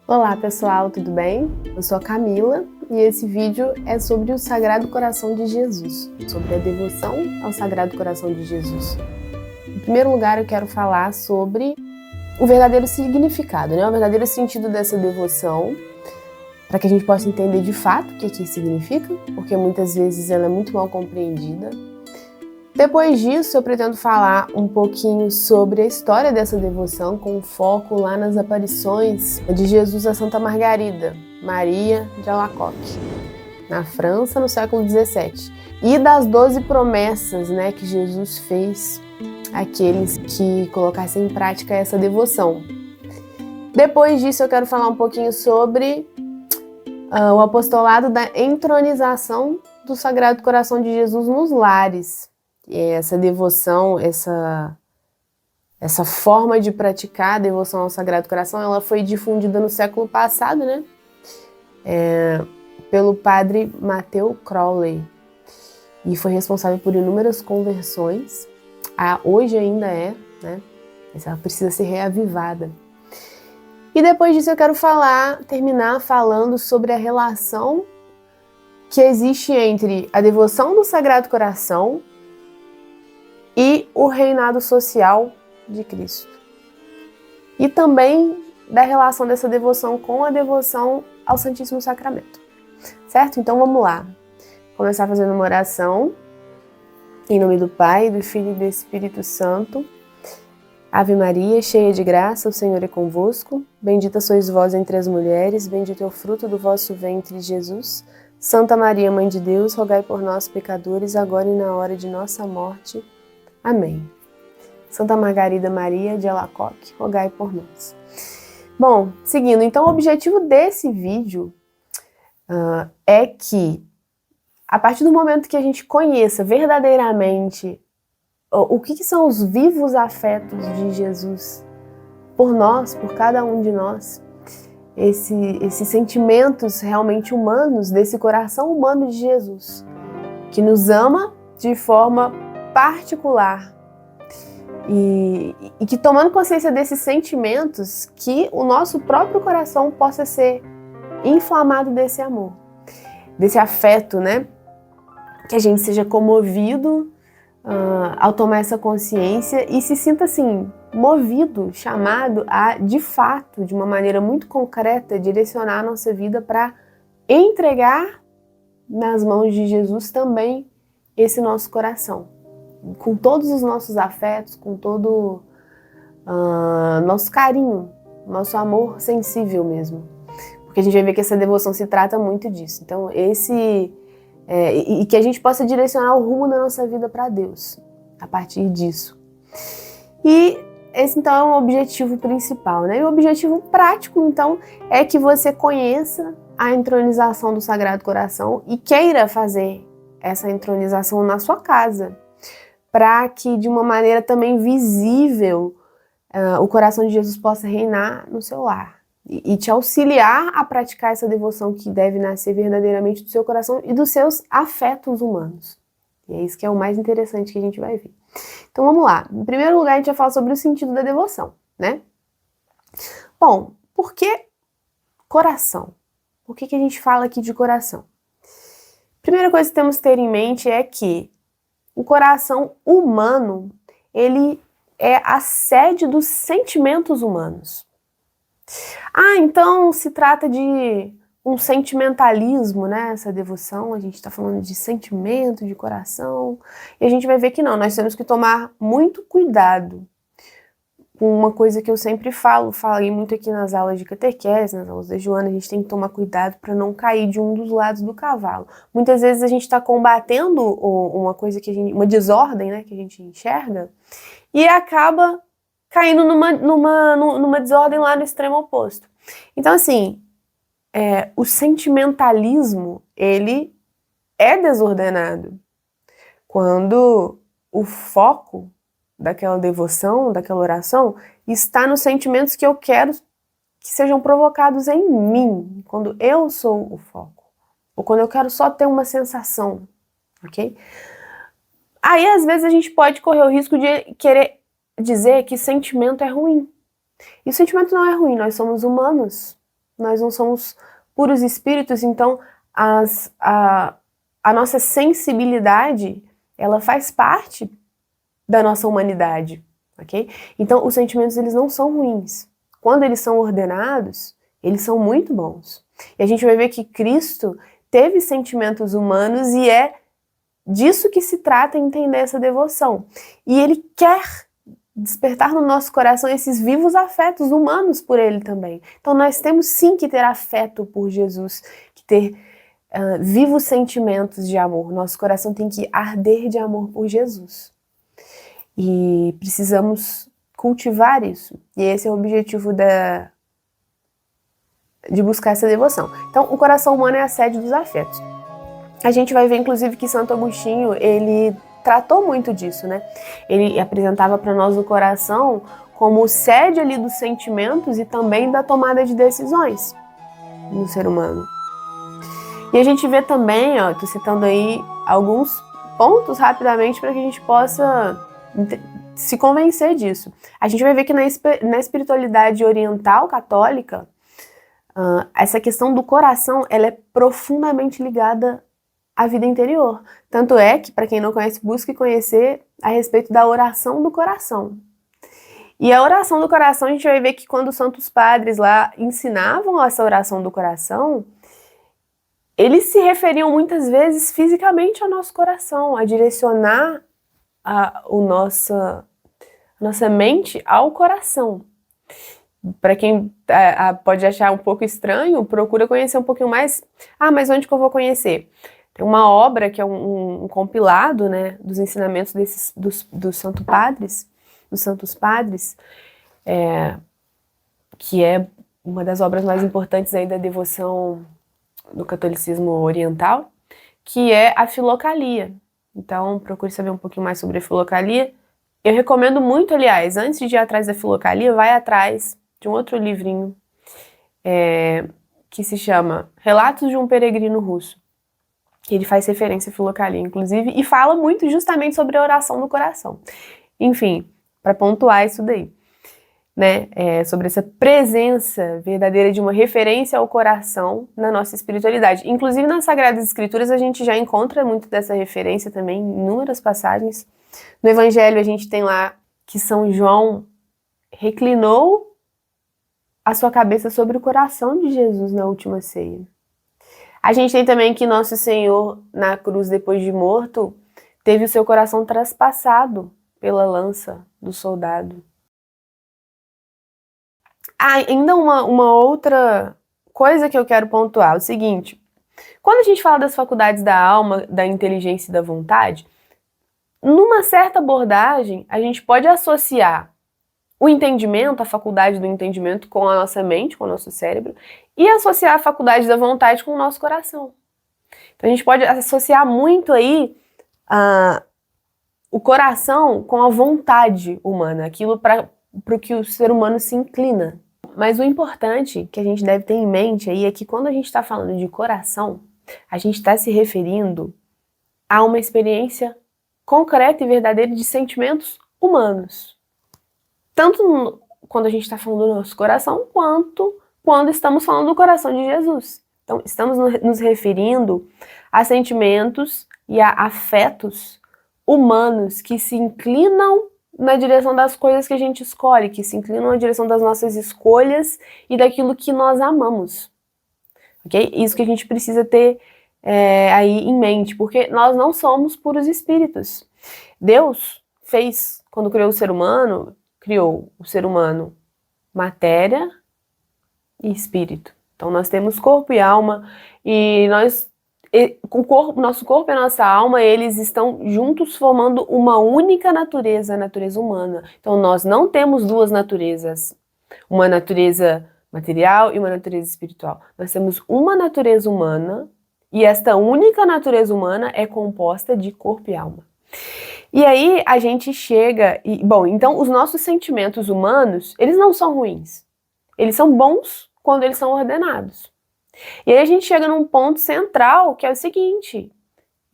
Olá pessoal, tudo bem? Eu sou a Camila e esse vídeo é sobre o Sagrado Coração de Jesus, sobre a devoção ao Sagrado Coração de Jesus. Em primeiro lugar, eu quero falar sobre o verdadeiro significado, o verdadeiro sentido dessa devoção, para que a gente possa entender de fato o que isso significa, porque muitas vezes ela é muito mal compreendida. Depois disso, eu pretendo falar um pouquinho sobre a história dessa devoção, com foco lá nas aparições de Jesus a Santa Margarida, Maria de Alacoque, na França, no século XVII. E das 12 promessas que Jesus fez àqueles que colocassem em prática essa devoção. Depois disso, eu quero falar um pouquinho sobre o apostolado da entronização do Sagrado Coração de Jesus nos lares. Essa devoção, essa forma de praticar a devoção ao Sagrado Coração, ela foi difundida no século passado, pelo padre Matthew Crowley, e foi responsável por inúmeras conversões. Hoje ainda mas ela precisa ser reavivada. E depois disso eu quero terminar falando sobre a relação que existe entre a devoção do Sagrado Coração e o reinado social de Cristo. E também da relação dessa devoção com a devoção ao Santíssimo Sacramento. Certo? Então vamos lá. Começar fazendo uma oração. Em nome do Pai, do Filho e do Espírito Santo. Ave Maria, cheia de graça, o Senhor é convosco. Bendita sois vós entre as mulheres, bendito é o fruto do vosso ventre, Jesus. Santa Maria, Mãe de Deus, rogai por nós, pecadores, agora e na hora de nossa morte. Amém. Santa Margarida Maria de Alacoque, rogai por nós. Bom, seguindo, então o objetivo desse vídeo é que, a partir do momento que a gente conheça verdadeiramente o que são os vivos afetos de Jesus por nós, por cada um de nós, esses sentimentos realmente humanos, desse coração humano de Jesus, que nos ama de forma particular, e que, tomando consciência desses sentimentos, que o nosso próprio coração possa ser inflamado desse amor, desse afeto, que a gente seja comovido ao tomar essa consciência e se sinta assim, movido, chamado a, de fato, de uma maneira muito concreta, direcionar a nossa vida para entregar nas mãos de Jesus também esse nosso coração, com todos os nossos afetos, com todo nosso carinho, nosso amor sensível mesmo. Porque a gente vai ver que essa devoção se trata muito disso. Então, e que a gente possa direcionar o rumo da nossa vida para Deus, a partir disso. E esse, então, é o objetivo principal, E o objetivo prático, então, é que você conheça a entronização do Sagrado Coração e queira fazer essa entronização na sua casa, para que, de uma maneira também visível, o coração de Jesus possa reinar no seu lar e te auxiliar a praticar essa devoção que deve nascer verdadeiramente do seu coração e dos seus afetos humanos. E é isso que é o mais interessante que a gente vai ver. Então vamos lá. Em primeiro lugar, a gente vai falar sobre o sentido da devoção, Bom, por que coração? Por que a gente fala aqui de coração? Primeira coisa que temos que ter em mente é que o coração humano, ele é a sede dos sentimentos humanos. Então se trata de um sentimentalismo, essa devoção, a gente está falando de sentimento, de coração, e a gente vai ver que não, nós temos que tomar muito cuidado com uma coisa que eu sempre falei muito aqui nas aulas de catequese, nas aulas da Joana, a gente tem que tomar cuidado para não cair de um dos lados do cavalo. Muitas vezes a gente está combatendo uma coisa uma desordem, que a gente enxerga, e acaba caindo numa desordem lá no extremo oposto. Então, assim, o sentimentalismo, ele é desordenado quando o foco daquela devoção, daquela oração, está nos sentimentos que eu quero que sejam provocados em mim, quando eu sou o foco, ou quando eu quero só ter uma sensação, ok? Aí, às vezes, a gente pode correr o risco de querer dizer que sentimento é ruim. E o sentimento não é ruim, nós somos humanos. nós não somos puros espíritos, então a nossa sensibilidade, ela faz parte da nossa humanidade, ok? Então, os sentimentos, eles não são ruins. Quando eles são ordenados, eles são muito bons. E a gente vai ver que Cristo teve sentimentos humanos e é disso que se trata entender essa devoção. E ele quer despertar no nosso coração esses vivos afetos humanos por ele também. Então nós temos sim que ter afeto por Jesus, que ter vivos sentimentos de amor. Nosso coração tem que arder de amor por Jesus. E precisamos cultivar isso. E esse é o objetivo de buscar essa devoção. Então, o coração humano é a sede dos afetos. A gente vai ver, inclusive, que Santo Agostinho, ele tratou muito disso, né? Ele apresentava para nós o coração como sede ali dos sentimentos e também da tomada de decisões no ser humano. E a gente vê também, ó, tô citando aí alguns pontos rapidamente para que a gente possa se convencer disso. A gente vai ver que na espiritualidade oriental católica, essa questão do coração, ela é profundamente ligada à vida interior. Tanto é que, para quem não conhece, busque conhecer a respeito da oração do coração. E a oração do coração, a gente vai ver que quando os santos padres lá ensinavam essa oração do coração, eles se referiam muitas vezes fisicamente ao nosso coração, a direcionar a nossa mente ao coração. Para quem pode achar um pouco estranho, procura conhecer um pouquinho mais. Mas onde que eu vou conhecer? Tem uma obra que é um compilado, né, dos ensinamentos dos santos padres, que é uma das obras mais importantes aí da devoção do catolicismo oriental, que é a Filocalia. Então, procure saber um pouquinho mais sobre a Filocalia. Eu recomendo muito, aliás, antes de ir atrás da Filocalia, vai atrás de um outro livrinho que se chama Relatos de um Peregrino Russo. Ele faz referência à Filocalia, inclusive, e fala muito justamente sobre a oração do coração. Enfim, para pontuar isso daí, né? Sobre essa presença verdadeira de uma referência ao coração na nossa espiritualidade. Inclusive, nas Sagradas Escrituras, a gente já encontra muito dessa referência também, em inúmeras passagens. No Evangelho, a gente tem lá que São João reclinou a sua cabeça sobre o coração de Jesus na última ceia. A gente tem também que Nosso Senhor, na cruz, depois de morto, teve o seu coração traspassado pela lança do soldado. Ainda uma outra coisa que eu quero pontuar, é o seguinte: quando a gente fala das faculdades da alma, da inteligência e da vontade, numa certa abordagem, a gente pode associar o entendimento, a faculdade do entendimento com a nossa mente, com o nosso cérebro, e associar a faculdade da vontade com o nosso coração. Então a gente pode associar muito aí o coração com a vontade humana, aquilo para o que o ser humano se inclina. Mas o importante que a gente deve ter em mente aí é que quando a gente está falando de coração, a gente está se referindo a uma experiência concreta e verdadeira de sentimentos humanos. Tanto quando a gente está falando do nosso coração, quanto quando estamos falando do coração de Jesus. Então, estamos nos referindo a sentimentos e a afetos humanos que se inclinam na direção das coisas que a gente escolhe, que se inclinam na direção das nossas escolhas e daquilo que nós amamos. Ok? Isso que a gente precisa ter aí em mente, porque nós não somos puros espíritos. Deus fez, quando criou o ser humano matéria e espírito. Então nós temos corpo e alma, e nosso corpo e a nossa alma, eles estão juntos formando uma única natureza, a natureza humana. Então nós não temos duas naturezas, uma natureza material e uma natureza espiritual. Nós temos uma natureza humana, e esta única natureza humana é composta de corpo e alma. E aí a gente chega então os nossos sentimentos humanos, eles não são ruins. Eles são bons quando eles são ordenados. E aí a gente chega num ponto central, que é o seguinte: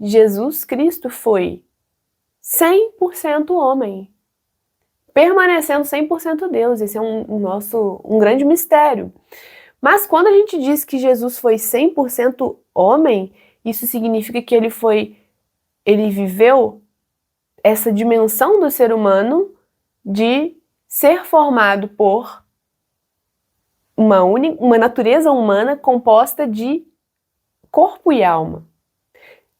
Jesus Cristo foi 100% homem, permanecendo 100% Deus. Esse é um grande mistério. Mas quando a gente diz que Jesus foi 100% homem, isso significa que ele viveu essa dimensão do ser humano de ser formado por uma natureza humana composta de corpo e alma.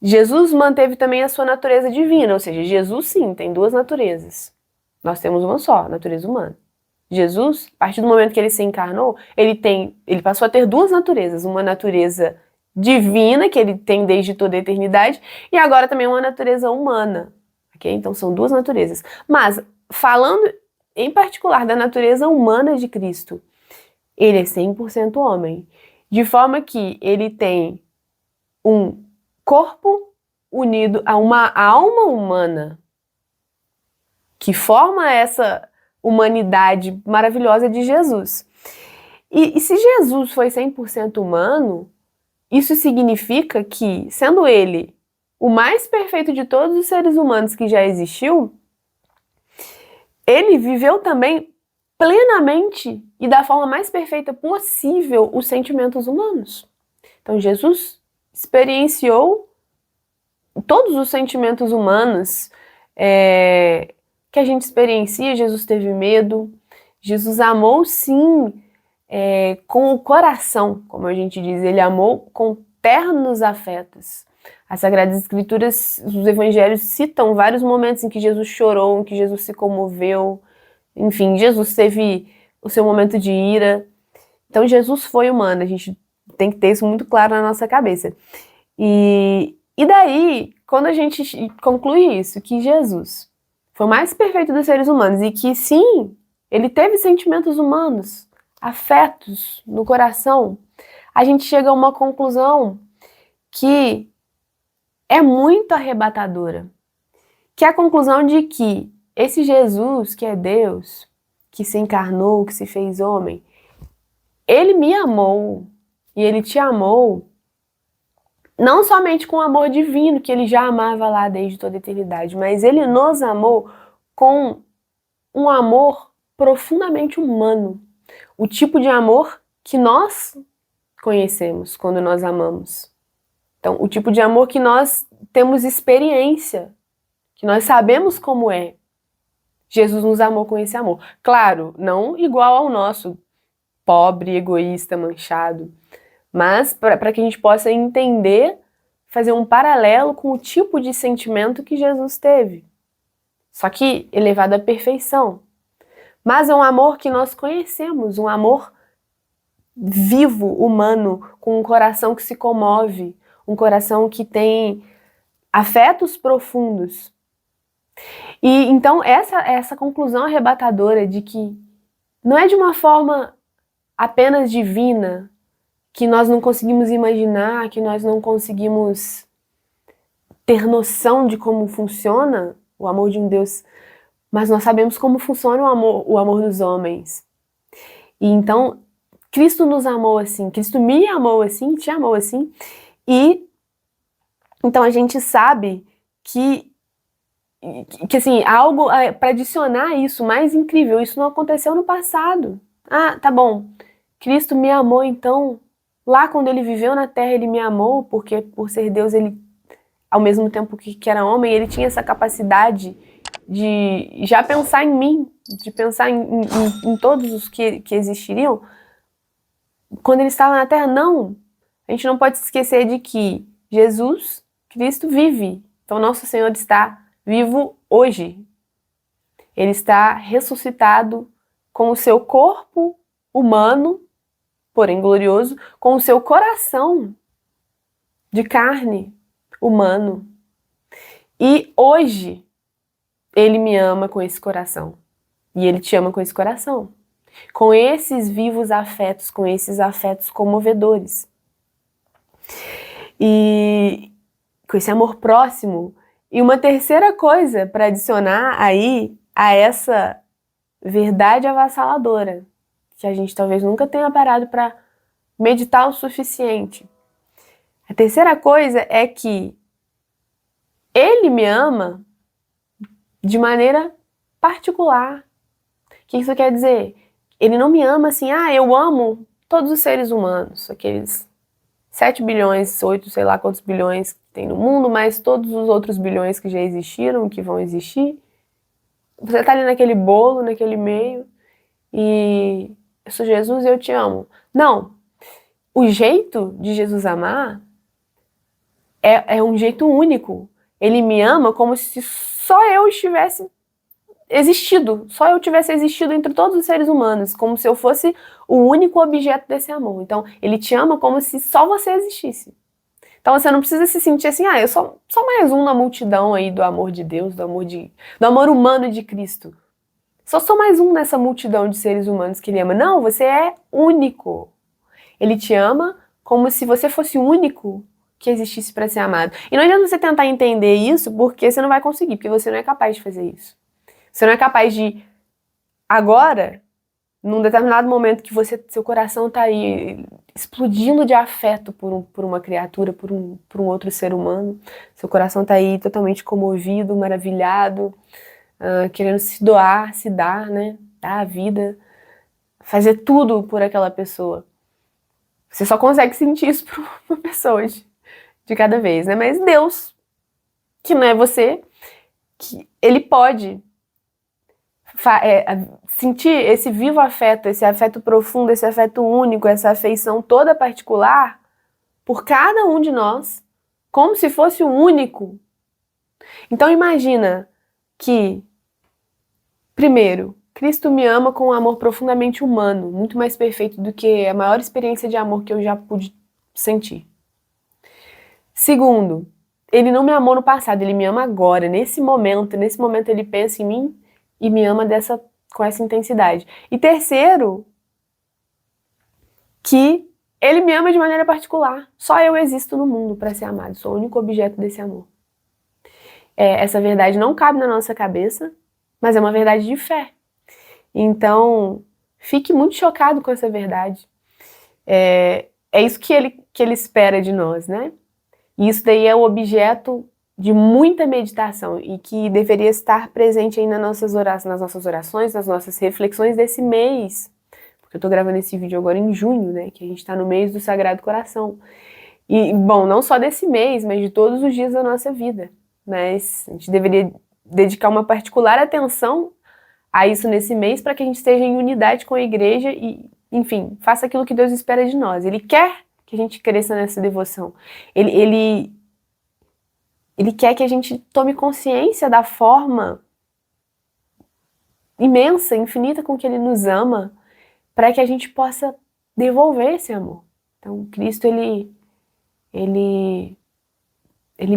Jesus manteve também a sua natureza divina, ou seja, Jesus sim tem duas naturezas. Nós temos uma só, a natureza humana. Jesus, a partir do momento que ele se encarnou, ele passou a ter duas naturezas, uma natureza divina, que ele tem desde toda a eternidade, e agora também uma natureza humana. Okay? Então são duas naturezas. Mas, falando em particular da natureza humana de Cristo, ele é 100% homem, de forma que ele tem um corpo unido a uma alma humana, que forma essa humanidade maravilhosa de Jesus. E se Jesus foi 100% humano, isso significa que, sendo ele o mais perfeito de todos os seres humanos que já existiu, ele viveu também plenamente e da forma mais perfeita possível os sentimentos humanos. Então Jesus experienciou todos os sentimentos humanos que a gente experiencia. Jesus teve medo, Jesus amou sim com o coração, como a gente diz, ele amou com ternos afetos. As Sagradas Escrituras, os Evangelhos citam vários momentos em que Jesus chorou, em que Jesus se comoveu, enfim, Jesus teve o seu momento de ira. Então Jesus foi humano, a gente tem que ter isso muito claro na nossa cabeça. E daí, quando a gente conclui isso, que Jesus foi o mais perfeito dos seres humanos e que sim, ele teve sentimentos humanos, afetos no coração, a gente chega a uma conclusão que é muito arrebatadora, que é a conclusão de que esse Jesus, que é Deus, que se encarnou, que se fez homem, ele me amou e ele te amou não somente com o amor divino, que ele já amava lá desde toda a eternidade, mas ele nos amou com um amor profundamente humano. O tipo de amor que nós conhecemos quando nós amamos. Então, o tipo de amor que nós temos experiência, que nós sabemos como é. Jesus nos amou com esse amor. Claro, não igual ao nosso, pobre, egoísta, manchado, mas para que a gente possa entender, fazer um paralelo com o tipo de sentimento que Jesus teve. Só que elevado à perfeição. Mas é um amor que nós conhecemos, um amor vivo, humano, com um coração que se comove, um coração que tem afetos profundos. E então essa conclusão arrebatadora de que não é de uma forma apenas divina, que nós não conseguimos imaginar, que nós não conseguimos ter noção de como funciona o amor de um Deus, mas nós sabemos como funciona o amor dos homens. E então, Cristo nos amou assim, Cristo me amou assim, te amou assim, e então a gente sabe que assim, algo para adicionar isso mais incrível, isso não aconteceu no passado. Ah, tá bom, Cristo me amou então, lá quando ele viveu na Terra ele me amou, porque por ser Deus ele, ao mesmo tempo que era homem, ele tinha essa capacidade de já pensar em mim, de pensar em todos os que existiriam. Quando ele estava na Terra, não. A gente não pode se esquecer de que Jesus, Cristo, vive. Então nosso Senhor está vivo hoje. Ele está ressuscitado com o seu corpo humano, porém glorioso, com o seu coração de carne humano. E hoje ele me ama com esse coração. E ele te ama com esse coração. Com esses vivos afetos, com esses afetos comovedores. E com esse amor próximo. E uma terceira coisa para adicionar aí a essa verdade avassaladora, que a gente talvez nunca tenha parado para meditar o suficiente. A terceira coisa é que ele me ama de maneira particular. O que isso quer dizer? Ele não me ama assim, eu amo todos os seres humanos, aqueles 7 bilhões, 8, sei lá quantos bilhões que tem no mundo, mais todos os outros bilhões que já existiram, que vão existir. Você tá ali naquele bolo, naquele meio, e eu sou Jesus e eu te amo. Não, o jeito de Jesus amar é um jeito único. Ele me ama como se só eu estivesse existido, só eu tivesse existido entre todos os seres humanos, como se eu fosse o único objeto desse amor. Então, ele te ama como se só você existisse. Então você não precisa se sentir assim, eu sou só mais um na multidão aí do amor de Deus, do amor humano de Cristo. Sou mais um nessa multidão de seres humanos que ele ama. Não, você é único. Ele te ama como se você fosse o único que existisse para ser amado. E não adianta você tentar entender isso, porque você não vai conseguir, porque você não é capaz de fazer isso. Você não é capaz de, agora, num determinado momento que seu coração tá aí explodindo de afeto por uma criatura, por um outro ser humano, seu coração tá aí totalmente comovido, maravilhado, querendo se doar, se dar, né? Dar a vida, fazer tudo por aquela pessoa. Você só consegue sentir isso por uma pessoa de cada vez, né? Mas Deus, que não é você, que ele pode sentir esse vivo afeto, esse afeto profundo, esse afeto único, essa afeição toda particular por cada um de nós, como se fosse o único. Então imagina que, primeiro, Cristo me ama com um amor profundamente humano, muito mais perfeito do que a maior experiência de amor que eu já pude sentir. Segundo, ele não me amou no passado, ele me ama agora, nesse momento ele pensa em mim e me ama com essa intensidade. E terceiro, que ele me ama de maneira particular. Só eu existo no mundo para ser amado, sou o único objeto desse amor. Essa verdade não cabe na nossa cabeça, mas é uma verdade de fé. Então, fique muito chocado com essa verdade. É isso que ele espera de nós, né? E isso daí é o objeto de muita meditação e que deveria estar presente aí nas nossas orações, nas nossas reflexões desse mês. Porque eu tô gravando esse vídeo agora em junho, né? Que a gente tá no mês do Sagrado Coração. E, bom, não só desse mês, mas de todos os dias da nossa vida. Mas a gente deveria dedicar uma particular atenção a isso nesse mês para que a gente esteja em unidade com a igreja e, enfim, faça aquilo que Deus espera de nós. Ele quer que a gente cresça nessa devoção. Ele quer que a gente tome consciência da forma imensa, infinita com que ele nos ama, para que a gente possa devolver esse amor. Então, Cristo, ele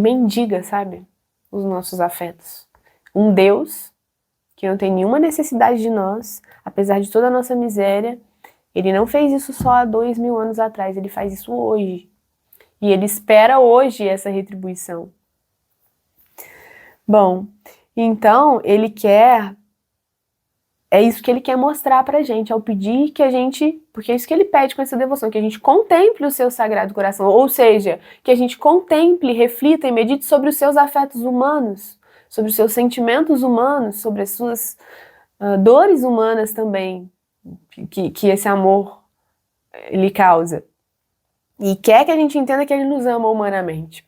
mendiga, sabe? Os nossos afetos. Um Deus que não tem nenhuma necessidade de nós, apesar de toda a nossa miséria, ele não fez isso só há 2000 anos atrás, ele faz isso hoje. E ele espera hoje essa retribuição. Bom, então ele quer, é isso que ele quer mostrar pra gente, ao pedir que a gente, porque é isso que ele pede com essa devoção, que a gente contemple o seu Sagrado Coração, ou seja, que a gente contemple, reflita e medite sobre os seus afetos humanos, sobre os seus sentimentos humanos, sobre as suas dores humanas também, que esse amor lhe causa. E quer que a gente entenda que ele nos ama humanamente.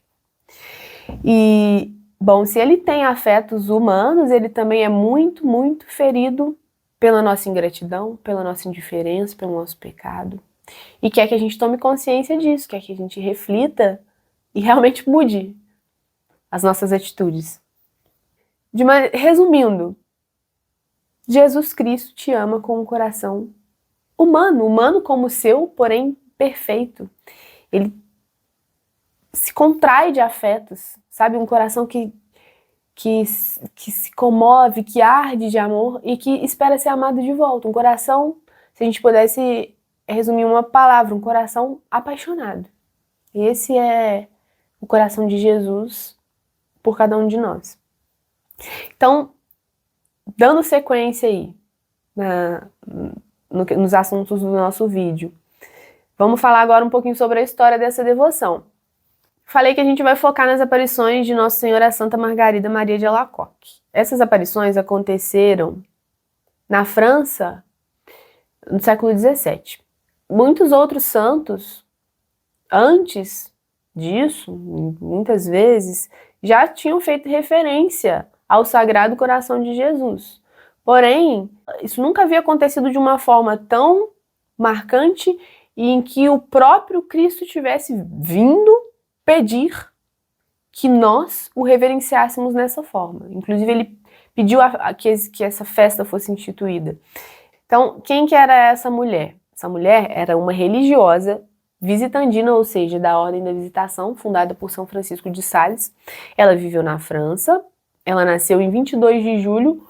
E bom, se ele tem afetos humanos, ele também é muito, muito ferido pela nossa ingratidão, pela nossa indiferença, pelo nosso pecado. E quer que a gente tome consciência disso, quer que a gente reflita e realmente mude as nossas atitudes. Resumindo, Jesus Cristo te ama com um coração humano como o seu, porém perfeito. Ele se contrai de afetos, sabe? Um coração que se comove, que arde de amor e que espera ser amado de volta. Um coração, se a gente pudesse resumir uma palavra, um coração apaixonado. E esse é o coração de Jesus por cada um de nós. Então, dando sequência aí nos assuntos do nosso vídeo, vamos falar agora um pouquinho sobre a história dessa devoção. Falei que a gente vai focar nas aparições de Nossa Senhora Santa Margarida Maria de Alacoque. Essas aparições aconteceram na França no século XVII. muitos outros santos, antes disso, muitas vezes, já tinham feito referência ao Sagrado Coração de Jesus. Porém, isso nunca havia acontecido de uma forma tão marcante e em que o próprio Cristo tivesse vindo pedir que nós o reverenciássemos nessa forma. Inclusive, ele pediu que essa festa fosse instituída. Então, quem que era essa mulher? Essa mulher era uma religiosa visitandina, ou seja, da Ordem da Visitação, fundada por São Francisco de Sales. Ela viveu na França, ela nasceu em 22 de julho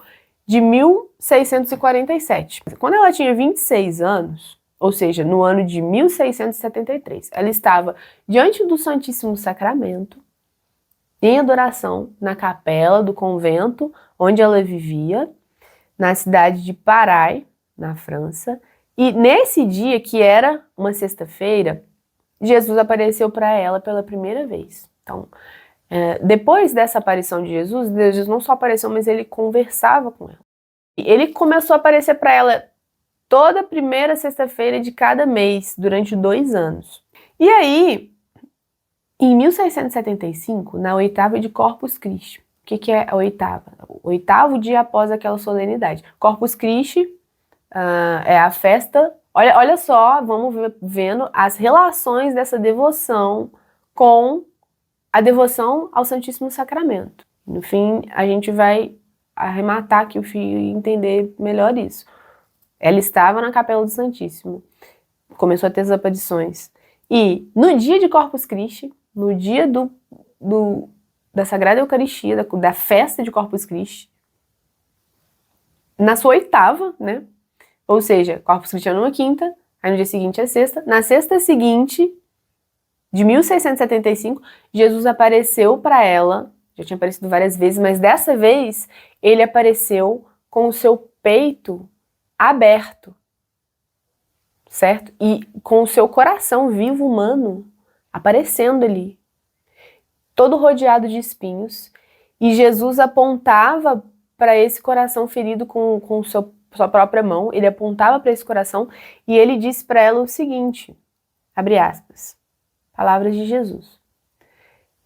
de 1647. Quando ela tinha 26 anos, ou seja, no ano de 1673, ela estava diante do Santíssimo Sacramento, em adoração, na capela do convento onde ela vivia, na cidade de Paray, na França. E nesse dia, que era uma sexta-feira, Jesus apareceu para ela pela primeira vez. Então, depois dessa aparição de Jesus, Jesus não só apareceu, mas ele conversava com ela. E ele começou a aparecer para ela toda primeira sexta-feira de cada mês, durante 2 anos. E aí, em 1675, na oitava de Corpus Christi, o que é a oitava? O 8º dia após aquela solenidade. Corpus Christi é a festa. Olha só, vamos vendo as relações dessa devoção com a devoção ao Santíssimo Sacramento. No fim, a gente vai arrematar aqui o fio e entender melhor isso. Ela estava na Capela do Santíssimo, começou a ter as aparições. E no dia de Corpus Christi, no dia da Sagrada Eucaristia, da festa de Corpus Christi, na sua oitava, né? Ou seja, Corpus Christi é numa quinta, aí no dia seguinte é sexta. Na sexta seguinte, de 1675, Jesus apareceu para ela, já tinha aparecido várias vezes, mas dessa vez ele apareceu com o seu peito aberto, certo? E com o seu coração vivo humano aparecendo ali, todo rodeado de espinhos, e Jesus apontava para esse coração ferido com sua própria mão, ele apontava para esse coração e ele disse para ela o seguinte, abre aspas, palavras de Jesus: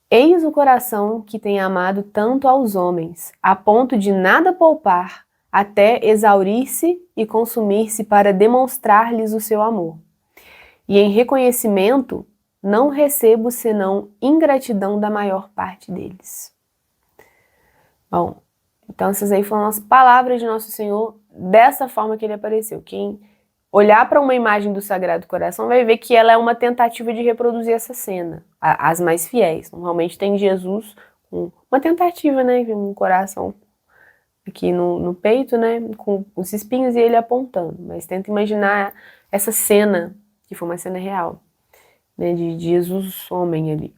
eis o coração que tem amado tanto aos homens, a ponto de nada poupar, até exaurir-se e consumir-se para demonstrar-lhes o seu amor. E em reconhecimento, não recebo senão ingratidão da maior parte deles. Bom, então essas aí foram as palavras de Nosso Senhor, dessa forma que ele apareceu. Quem olhar para uma imagem do Sagrado Coração vai ver que ela é uma tentativa de reproduzir essa cena, as mais fiéis. Normalmente tem Jesus com uma tentativa, né, um coração aqui no peito, né, com os espinhos e ele apontando. Mas tenta imaginar essa cena, que foi uma cena real, né, de Jesus homem ali.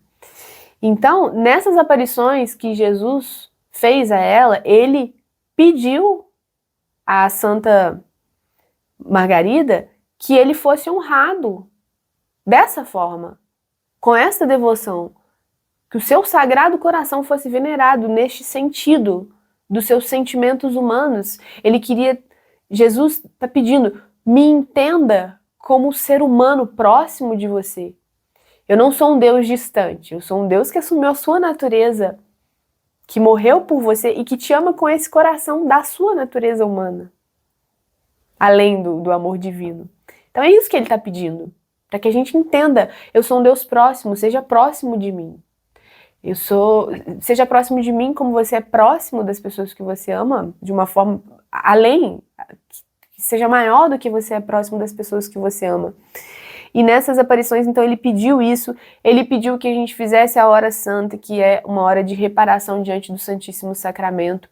Então, nessas aparições que Jesus fez a ela, ele pediu à Santa Margarida que ele fosse honrado dessa forma, com essa devoção, que o seu Sagrado Coração fosse venerado neste sentido dos seus sentimentos humanos. Ele queria, Jesus está pedindo, me entenda como ser humano próximo de você. Eu não sou um Deus distante, eu sou um Deus que assumiu a sua natureza, que morreu por você e que te ama com esse coração da sua natureza humana, além do amor divino. Então é isso que ele está pedindo, para que a gente entenda, eu sou um Deus próximo, seja próximo de mim. Seja próximo de mim como você é próximo das pessoas que você ama, de uma forma além, que seja maior do que você é próximo das pessoas que você ama. E nessas aparições, então, ele pediu isso, ele pediu que a gente fizesse a hora santa, que é uma hora de reparação diante do Santíssimo Sacramento.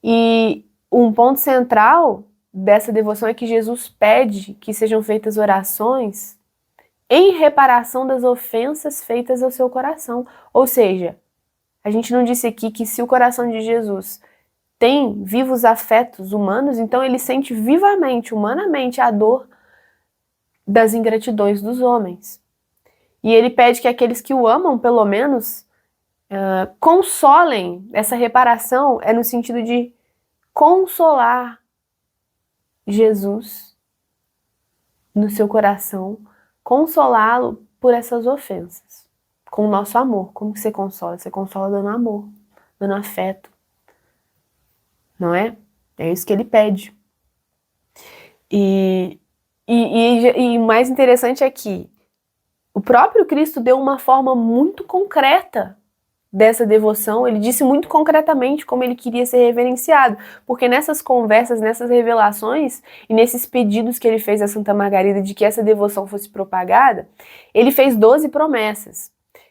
E um ponto central dessa devoção é que Jesus pede que sejam feitas orações em reparação das ofensas feitas ao seu coração. Ou seja, a gente não disse aqui que se o coração de Jesus tem vivos afetos humanos, então ele sente vivamente, humanamente, a dor das ingratidões dos homens. E ele pede que aqueles que o amam, pelo menos, consolem. Essa reparação é no sentido de consolar Jesus no seu coração, consolá-lo por essas ofensas, com o nosso amor. Como que você consola? Você consola dando amor, dando afeto, não é? É isso que ele pede. E o mais interessante é que o próprio Cristo deu uma forma muito concreta dessa devoção. Ele disse muito concretamente como ele queria ser reverenciado, porque nessas conversas, nessas revelações e nesses pedidos que ele fez a Santa Margarida de que essa devoção fosse propagada, ele fez 12 promessas.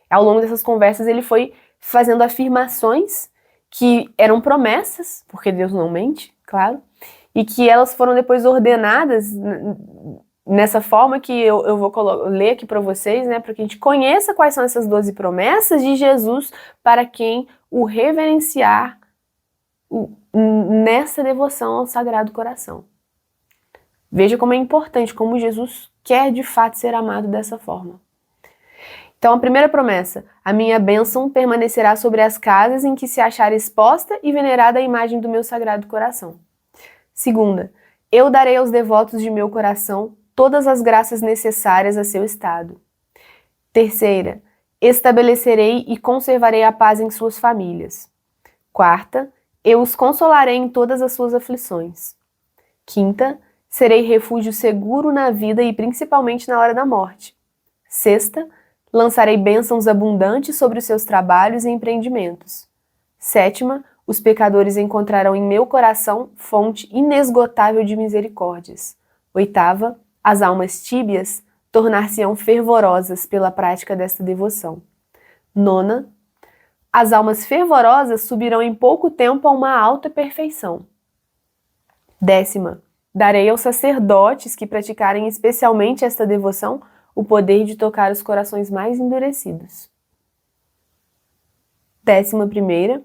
Ao longo dessas conversas ele foi fazendo afirmações que eram promessas, porque Deus não mente, claro, e que elas foram depois ordenadas nessa forma que eu vou ler aqui para vocês, né, para que a gente conheça quais são essas 12 promessas de Jesus para quem o reverenciar nessa devoção ao Sagrado Coração. Veja como é importante, como Jesus quer de fato ser amado dessa forma. Então, a primeira promessa: a minha bênção permanecerá sobre as casas em que se achar exposta e venerada a imagem do meu Sagrado Coração. Segunda: eu darei aos devotos de meu coração todas as graças necessárias a seu estado. Terceira: estabelecerei e conservarei a paz em suas famílias. Quarta: eu os consolarei em todas as suas aflições. Quinta: serei refúgio seguro na vida e principalmente na hora da morte. Sexta: lançarei bênçãos abundantes sobre os seus trabalhos e empreendimentos. Sétima: os pecadores encontrarão em meu coração fonte inesgotável de misericórdias. Oitava: as almas tíbias tornar-se-ão fervorosas pela prática desta devoção. Nona: as almas fervorosas subirão em pouco tempo a uma alta perfeição. Décima: darei aos sacerdotes que praticarem especialmente esta devoção o poder de tocar os corações mais endurecidos. 11ª: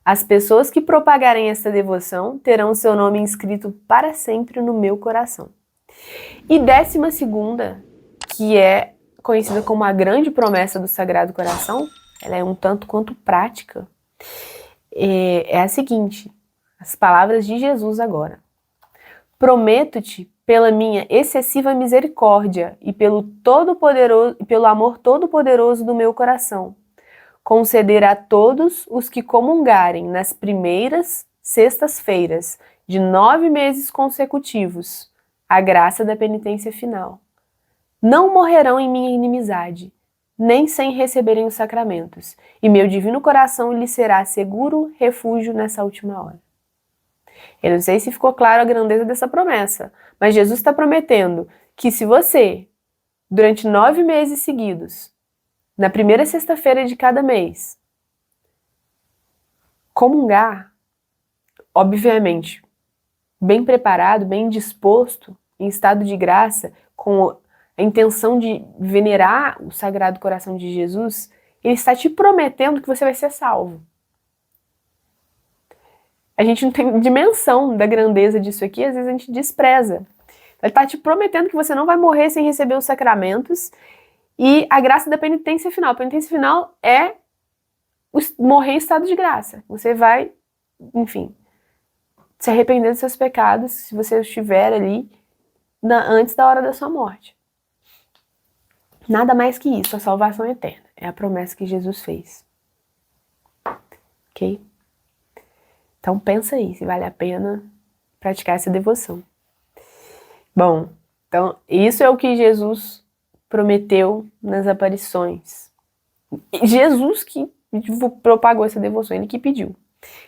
as pessoas que propagarem esta devoção terão seu nome inscrito para sempre no meu coração. E 12ª, que é conhecida como a grande promessa do Sagrado Coração, ela é um tanto quanto prática, é a seguinte, as palavras de Jesus agora. Prometo-te, pela minha excessiva misericórdia e pelo amor todo-poderoso do meu coração, conceder a todos os que comungarem nas primeiras sextas-feiras de 9 meses consecutivos a graça da penitência final. Não morrerão em minha inimizade, nem sem receberem os sacramentos, e meu divino coração lhes será seguro refúgio nessa última hora. Eu não sei se ficou claro a grandeza dessa promessa, mas Jesus está prometendo que se você, durante 9 meses seguidos, na primeira sexta-feira de cada mês, comungar, obviamente, bem preparado, bem disposto, em estado de graça, com a intenção de venerar o Sagrado Coração de Jesus, ele está te prometendo que você vai ser salvo. A gente não tem dimensão da grandeza disso aqui, às vezes a gente despreza. Ele está te prometendo que você não vai morrer sem receber os sacramentos e a graça da penitência final. A penitência final é morrer em estado de graça. Você vai, enfim, se arrepender dos seus pecados se você estiver ali antes da hora da sua morte. Nada mais que isso, a salvação eterna. É a promessa que Jesus fez. Ok? Então pensa aí se vale a pena praticar essa devoção. Bom, então isso é o que Jesus prometeu nas aparições. Jesus que propagou essa devoção, ele que pediu.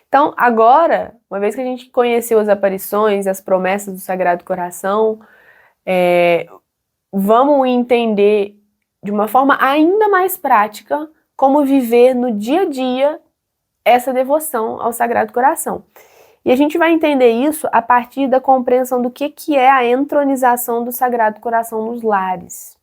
Então agora, uma vez que a gente conheceu as aparições, as promessas do Sagrado Coração, vamos entender de uma forma ainda mais prática como viver no dia a dia essa devoção ao Sagrado Coração. E a gente vai entender isso a partir da compreensão do que é a entronização do Sagrado Coração nos lares.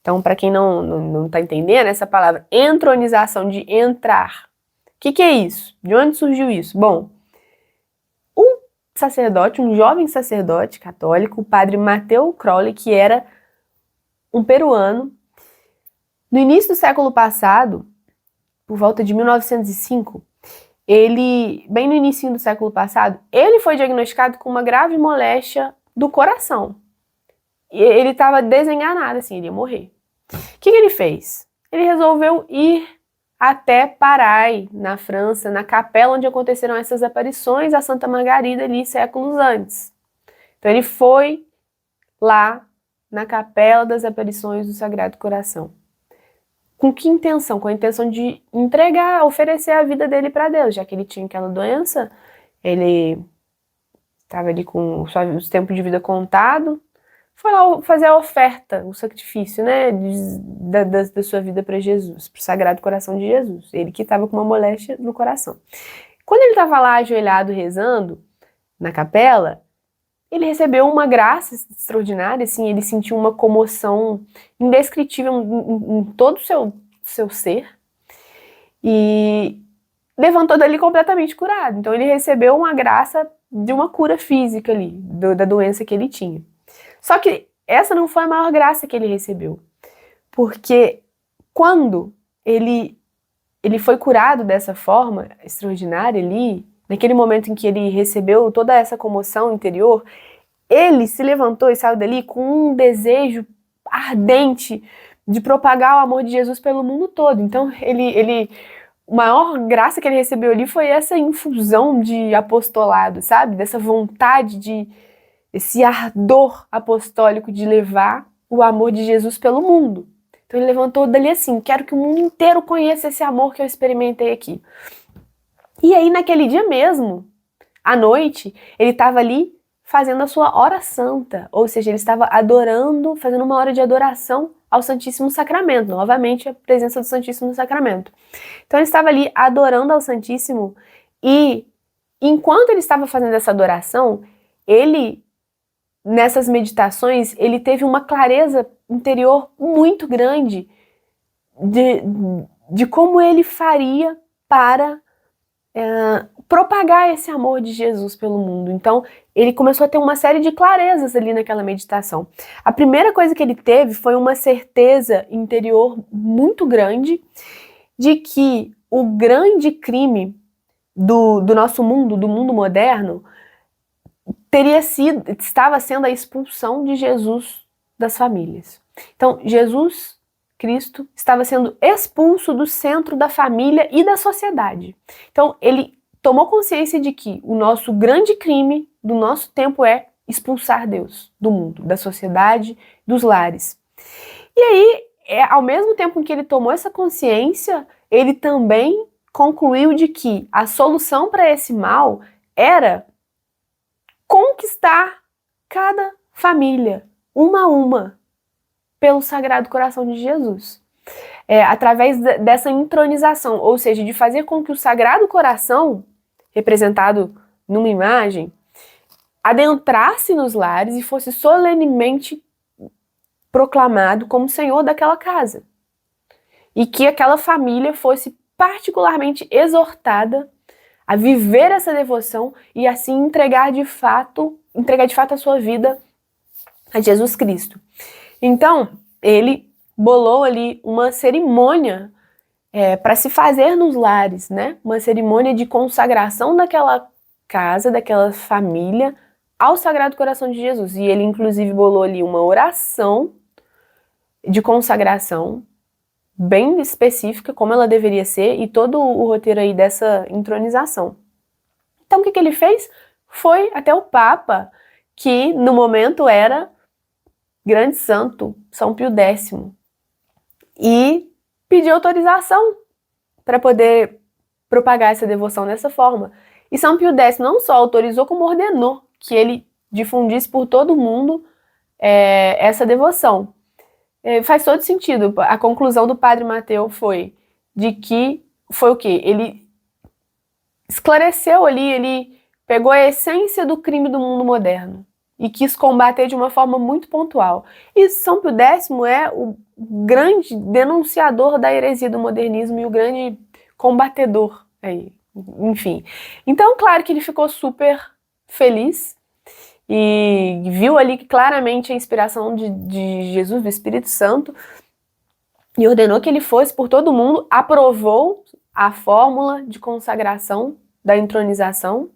Então, para quem não está entendendo essa palavra, entronização, de entrar. O que é isso? De onde surgiu isso? Bom, um sacerdote, um jovem sacerdote católico, o padre Mateu Crowley, que era um peruano, no início do século passado, por volta de 1905, bem no início do século passado, ele foi diagnosticado com uma grave moléstia do coração. E ele estava desenganado, assim, ele ia morrer. O que ele fez? Ele resolveu ir até Paray, na França, na capela onde aconteceram essas aparições a Santa Margarida ali séculos antes. Então ele foi lá na capela das aparições do Sagrado Coração. Com que intenção? Com a intenção de entregar, oferecer a vida dele para Deus, já que ele tinha aquela doença, ele estava ali com os tempos de vida contado, foi lá fazer a oferta, o sacrifício, né, da sua vida para Jesus, para o Sagrado Coração de Jesus. Ele que estava com uma moléstia no coração. Quando ele estava lá ajoelhado rezando na capela, ele recebeu uma graça extraordinária, assim, ele sentiu uma comoção indescritível em todo o seu ser e levantou dali completamente curado. Então ele recebeu uma graça de uma cura física ali, da doença que ele tinha. Só que essa não foi a maior graça que ele recebeu, porque quando ele foi curado dessa forma extraordinária ali, naquele momento em que ele recebeu toda essa comoção interior, ele se levantou e saiu dali com um desejo ardente de propagar o amor de Jesus pelo mundo todo. Então, a maior graça que ele recebeu ali foi essa infusão de apostolado, sabe? Dessa vontade esse ardor apostólico de levar o amor de Jesus pelo mundo. Então ele levantou dali assim, quero que o mundo inteiro conheça esse amor que eu experimentei aqui. E aí naquele dia mesmo, à noite, ele estava ali fazendo a sua hora santa, ou seja, ele estava adorando, fazendo uma hora de adoração ao Santíssimo Sacramento, novamente a presença do Santíssimo Sacramento. Então ele estava ali adorando ao Santíssimo e enquanto ele estava fazendo essa adoração, nessas meditações, ele teve uma clareza interior muito grande de como ele faria para propagar esse amor de Jesus pelo mundo. Então, ele começou a ter uma série de clarezas ali naquela meditação. A primeira coisa que ele teve foi uma certeza interior muito grande de que o grande crime do nosso mundo, do mundo moderno, estava sendo a expulsão de Jesus das famílias. Então, Jesus Cristo estava sendo expulso do centro da família e da sociedade. Então, ele tomou consciência de que o nosso grande crime do nosso tempo é expulsar Deus do mundo, da sociedade, dos lares. E aí, ao mesmo tempo em que ele tomou essa consciência, ele também concluiu de que a solução para esse mal era conquistar cada família, uma a uma, pelo Sagrado Coração de Jesus. Através dessa intronização, ou seja, de fazer com que o Sagrado Coração, representado numa imagem, adentrasse nos lares e fosse solenemente proclamado como Senhor daquela casa. E que aquela família fosse particularmente exortada a viver essa devoção e assim entregar de fato a sua vida a Jesus Cristo. Então, ele bolou ali uma cerimônia para se fazer nos lares, né? Uma cerimônia de consagração daquela casa, daquela família, ao Sagrado Coração de Jesus. E ele, inclusive, bolou ali uma oração de consagração bem específica, como ela deveria ser, e todo o roteiro aí dessa intronização. Então, o que ele fez? Foi até o Papa, que no momento era grande santo, São Pio X, e pediu autorização para poder propagar essa devoção dessa forma. E São Pio X não só autorizou, como ordenou que ele difundisse por todo o mundo essa devoção. Faz todo sentido. A conclusão do Padre Mateu foi de que foi o quê? Ele esclareceu ali, ele pegou a essência do crime do mundo moderno e quis combater de uma forma muito pontual. E São Pio X é o grande denunciador da heresia do modernismo e o grande combatedor aí, enfim. Então, claro que ele ficou super feliz e viu ali claramente a inspiração de Jesus, do Espírito Santo, e ordenou que ele fosse por todo mundo, aprovou a fórmula de consagração da entronização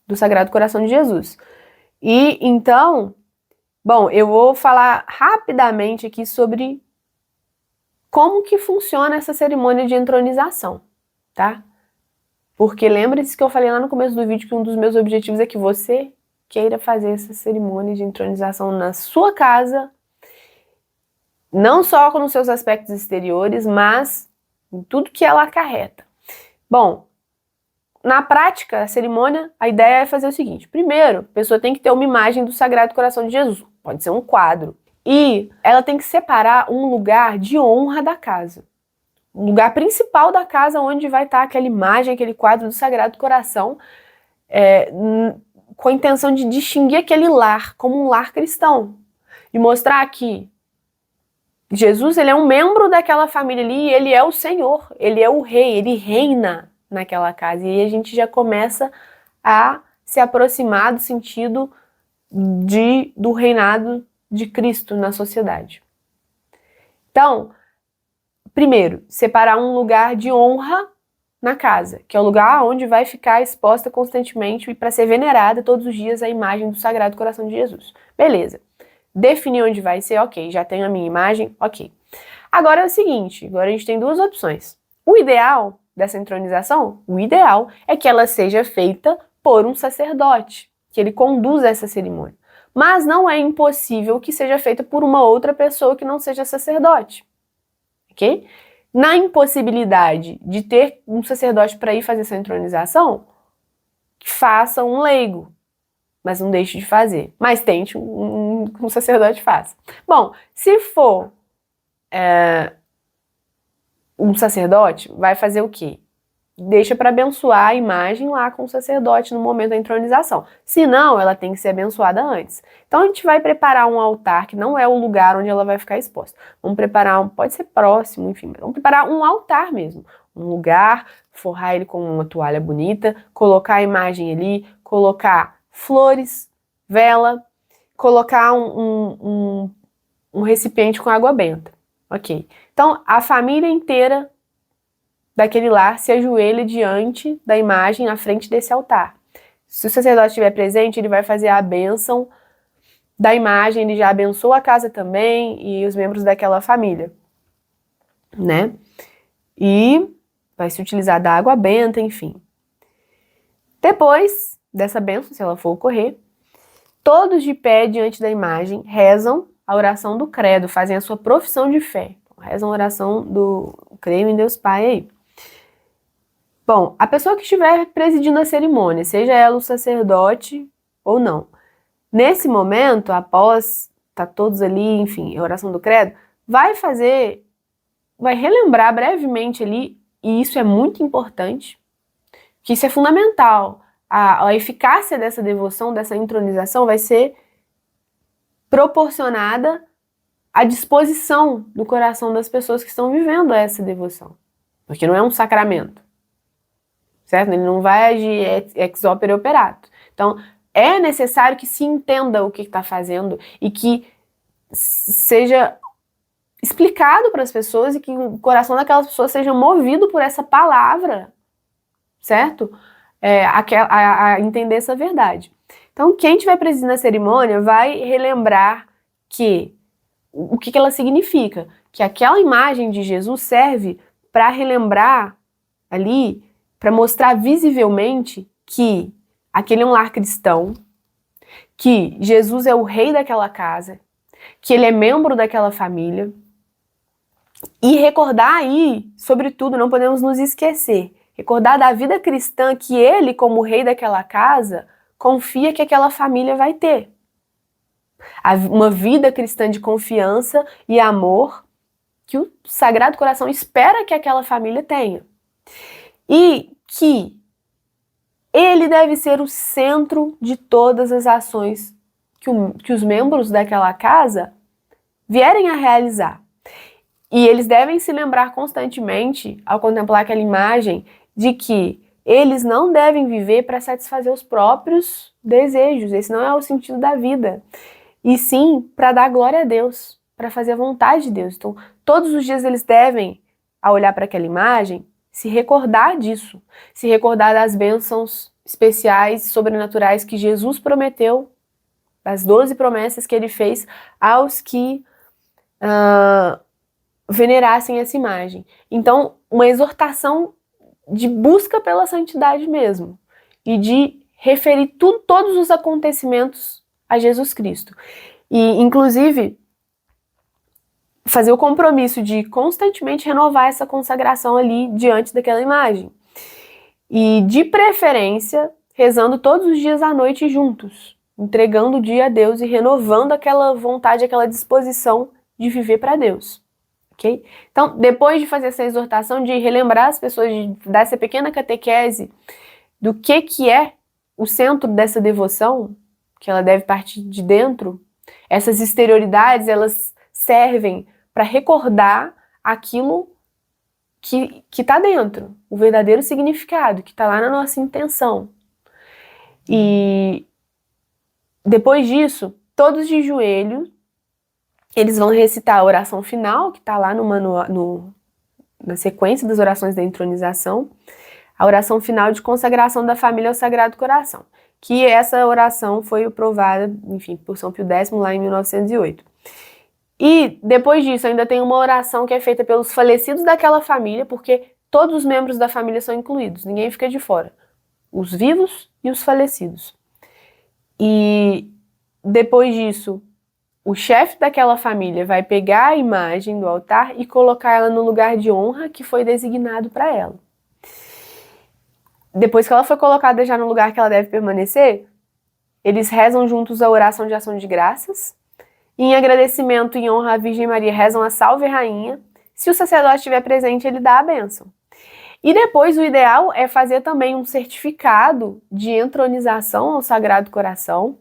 do Sagrado Coração de Jesus. E então, Bom, eu vou falar rapidamente aqui sobre como que funciona essa cerimônia de entronização, tá? Porque lembre-se que eu falei lá no começo do vídeo que um dos meus objetivos é que você queira fazer essa cerimônia de entronização na sua casa, não só com os seus aspectos exteriores, mas em tudo que ela acarreta. Bom, na prática, a cerimônia, a ideia é fazer o seguinte. Primeiro, a pessoa tem que ter uma imagem do Sagrado Coração de Jesus. Pode ser um quadro. E ela tem que separar um lugar de honra da casa. O lugar principal da casa onde vai estar aquela imagem, aquele quadro do Sagrado Coração, com a intenção de distinguir aquele lar como um lar cristão. E mostrar que Jesus, ele é um membro daquela família ali, e ele é o Senhor, ele é o rei, ele reina naquela casa. E aí a gente já começa a se aproximar do sentido do reinado de Cristo na sociedade. Então, primeiro, separar um lugar de honra na casa, que é o lugar onde vai ficar exposta constantemente e para ser venerada todos os dias a imagem do Sagrado Coração de Jesus. Beleza. Definir onde vai ser, ok. Já tenho a minha imagem, ok. Agora é o seguinte, agora a gente tem duas opções. O ideal dessa entronização, o ideal é que ela seja feita por um sacerdote, que ele conduza essa cerimônia. Mas não é impossível que seja feita por uma outra pessoa que não seja sacerdote, ok? Na impossibilidade de ter um sacerdote para ir fazer essa entronização, que faça um leigo, mas não deixe de fazer. Mas tente um sacerdote faça. Bom, se for um sacerdote, vai fazer o quê? Deixa para abençoar a imagem lá com o sacerdote no momento da entronização. Se não, ela tem que ser abençoada antes. Então a gente vai preparar um altar, que não é o lugar onde ela vai ficar exposta. Vamos preparar, pode ser próximo, enfim, vamos preparar um altar mesmo. Um lugar, forrar ele com uma toalha bonita, colocar a imagem ali, colocar flores, vela, colocar um recipiente com água benta. Ok. Então, a família inteira daquele lar se ajoelha diante da imagem na frente desse altar. Se o sacerdote estiver presente, ele vai fazer a bênção da imagem, ele já abençoa a casa também e os membros daquela família, né? E vai se utilizar da água benta, enfim. Depois dessa bênção, se ela for ocorrer, todos de pé diante da imagem rezam a oração do credo, fazem a sua profissão de fé. Rezam a oração do creio em Deus Pai aí. Bom, a pessoa que estiver presidindo a cerimônia, seja ela o sacerdote ou não, nesse momento, após tá todos ali, enfim, a oração do credo, vai relembrar brevemente ali, e isso é muito importante, que isso é fundamental. A eficácia dessa devoção, dessa entronização, vai ser proporcionada à disposição do coração das pessoas que estão vivendo essa devoção. Porque não é um sacramento, certo? Ele não vai agir ex opere operato. Então, é necessário que se entenda o que está fazendo e que seja explicado para as pessoas e que o coração daquelas pessoas seja movido por essa palavra, certo? A entender essa verdade. Então, quem estiver presidindo a cerimônia vai relembrar o que ela significa, que aquela imagem de Jesus serve para relembrar ali, para mostrar visivelmente que aquele é um lar cristão, que Jesus é o rei daquela casa, que ele é membro daquela família, e recordar aí, sobretudo, não podemos nos esquecer, recordar da vida cristã que ele, como rei daquela casa, confia que aquela família vai ter. Uma vida cristã de confiança e amor que o Sagrado Coração espera que aquela família tenha. E que ele deve ser o centro de todas as ações que os membros daquela casa vierem a realizar. E eles devem se lembrar constantemente, ao contemplar aquela imagem, de que eles não devem viver para satisfazer os próprios desejos. Esse não é o sentido da vida. E sim para dar glória a Deus, para fazer a vontade de Deus. Então, todos os dias eles devem, ao olhar para aquela imagem, se recordar disso, se recordar das bênçãos especiais, sobrenaturais que Jesus prometeu das 12 promessas que ele fez aos que venerassem essa imagem. Então, uma exortação de busca pela santidade mesmo, e de referir todos os acontecimentos a Jesus Cristo. E, inclusive, fazer o compromisso de constantemente renovar essa consagração ali diante daquela imagem. E, de preferência, rezando todos os dias à noite juntos, entregando o dia a Deus e renovando aquela vontade, aquela disposição de viver para Deus. Okay? Então, depois de fazer essa exortação, de relembrar as pessoas, de dar essa pequena catequese do que é o centro dessa devoção, que ela deve partir de dentro, essas exterioridades, elas servem para recordar aquilo que está dentro, o verdadeiro significado, que está lá na nossa intenção. E depois disso, todos de joelho, eles vão recitar a oração final, que está lá na sequência das orações da entronização, a oração final de consagração da família ao Sagrado Coração, que essa oração foi aprovada, enfim, por São Pio X lá em 1908. E depois disso ainda tem uma oração que é feita pelos falecidos daquela família, porque todos os membros da família são incluídos, ninguém fica de fora, os vivos e os falecidos. E depois disso, o chefe daquela família vai pegar a imagem do altar e colocar ela no lugar de honra que foi designado para ela. Depois que ela foi colocada já no lugar que ela deve permanecer, eles rezam juntos a oração de ação de graças. E em agradecimento e em honra à Virgem Maria, rezam a Salve Rainha. Se o sacerdote estiver presente, ele dá a bênção. E depois o ideal é fazer também um certificado de entronização ao Sagrado Coração,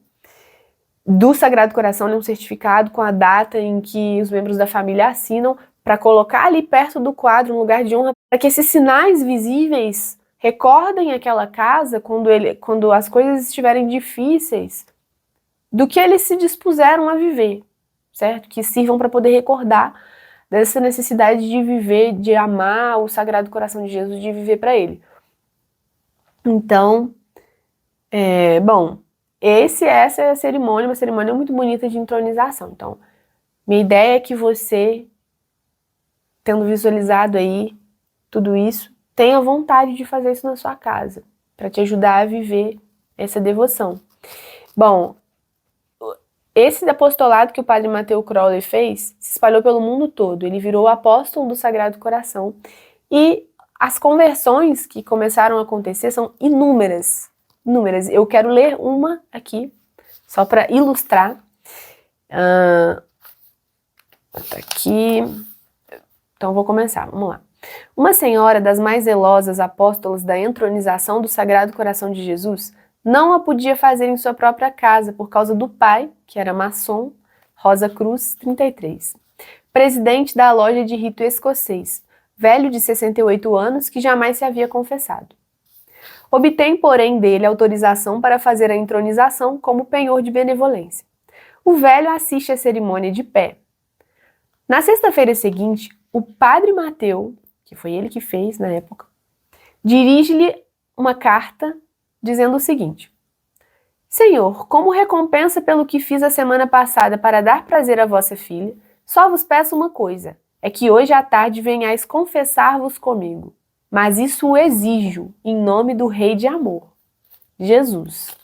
do Sagrado Coração, um certificado com a data em que os membros da família assinam, para colocar ali perto do quadro, um lugar de honra, para que esses sinais visíveis recordem aquela casa quando as coisas estiverem difíceis, do que eles se dispuseram a viver, certo? Que sirvam para poder recordar dessa necessidade de viver, de amar o Sagrado Coração de Jesus, de viver para Ele. Então, essa é a cerimônia, uma cerimônia muito bonita de entronização. Então, minha ideia é que você, tendo visualizado aí tudo isso, tenha vontade de fazer isso na sua casa, para te ajudar a viver essa devoção. Bom, esse apostolado que o padre Mateu Crowley fez se espalhou pelo mundo todo. Ele virou o apóstolo do Sagrado Coração. E as conversões que começaram a acontecer são inúmeras. Eu quero ler uma aqui, só para ilustrar. Tá aqui. Então vou começar, vamos lá. Uma senhora das mais zelosas apóstolas da entronização do Sagrado Coração de Jesus não a podia fazer em sua própria casa por causa do pai, que era maçom, Rosa Cruz, 33, presidente da loja de rito escocês, velho de 68 anos que jamais se havia confessado. Obtém, porém, dele autorização para fazer a entronização como penhor de benevolência. O velho assiste à cerimônia de pé. Na sexta-feira seguinte, o padre Mateu, que foi ele que fez na época, dirige-lhe uma carta dizendo o seguinte: Senhor, como recompensa pelo que fiz a semana passada para dar prazer à vossa filha, só vos peço uma coisa, é que hoje à tarde venhais confessar-vos comigo. Mas isso o exijo, em nome do Rei de Amor, Jesus.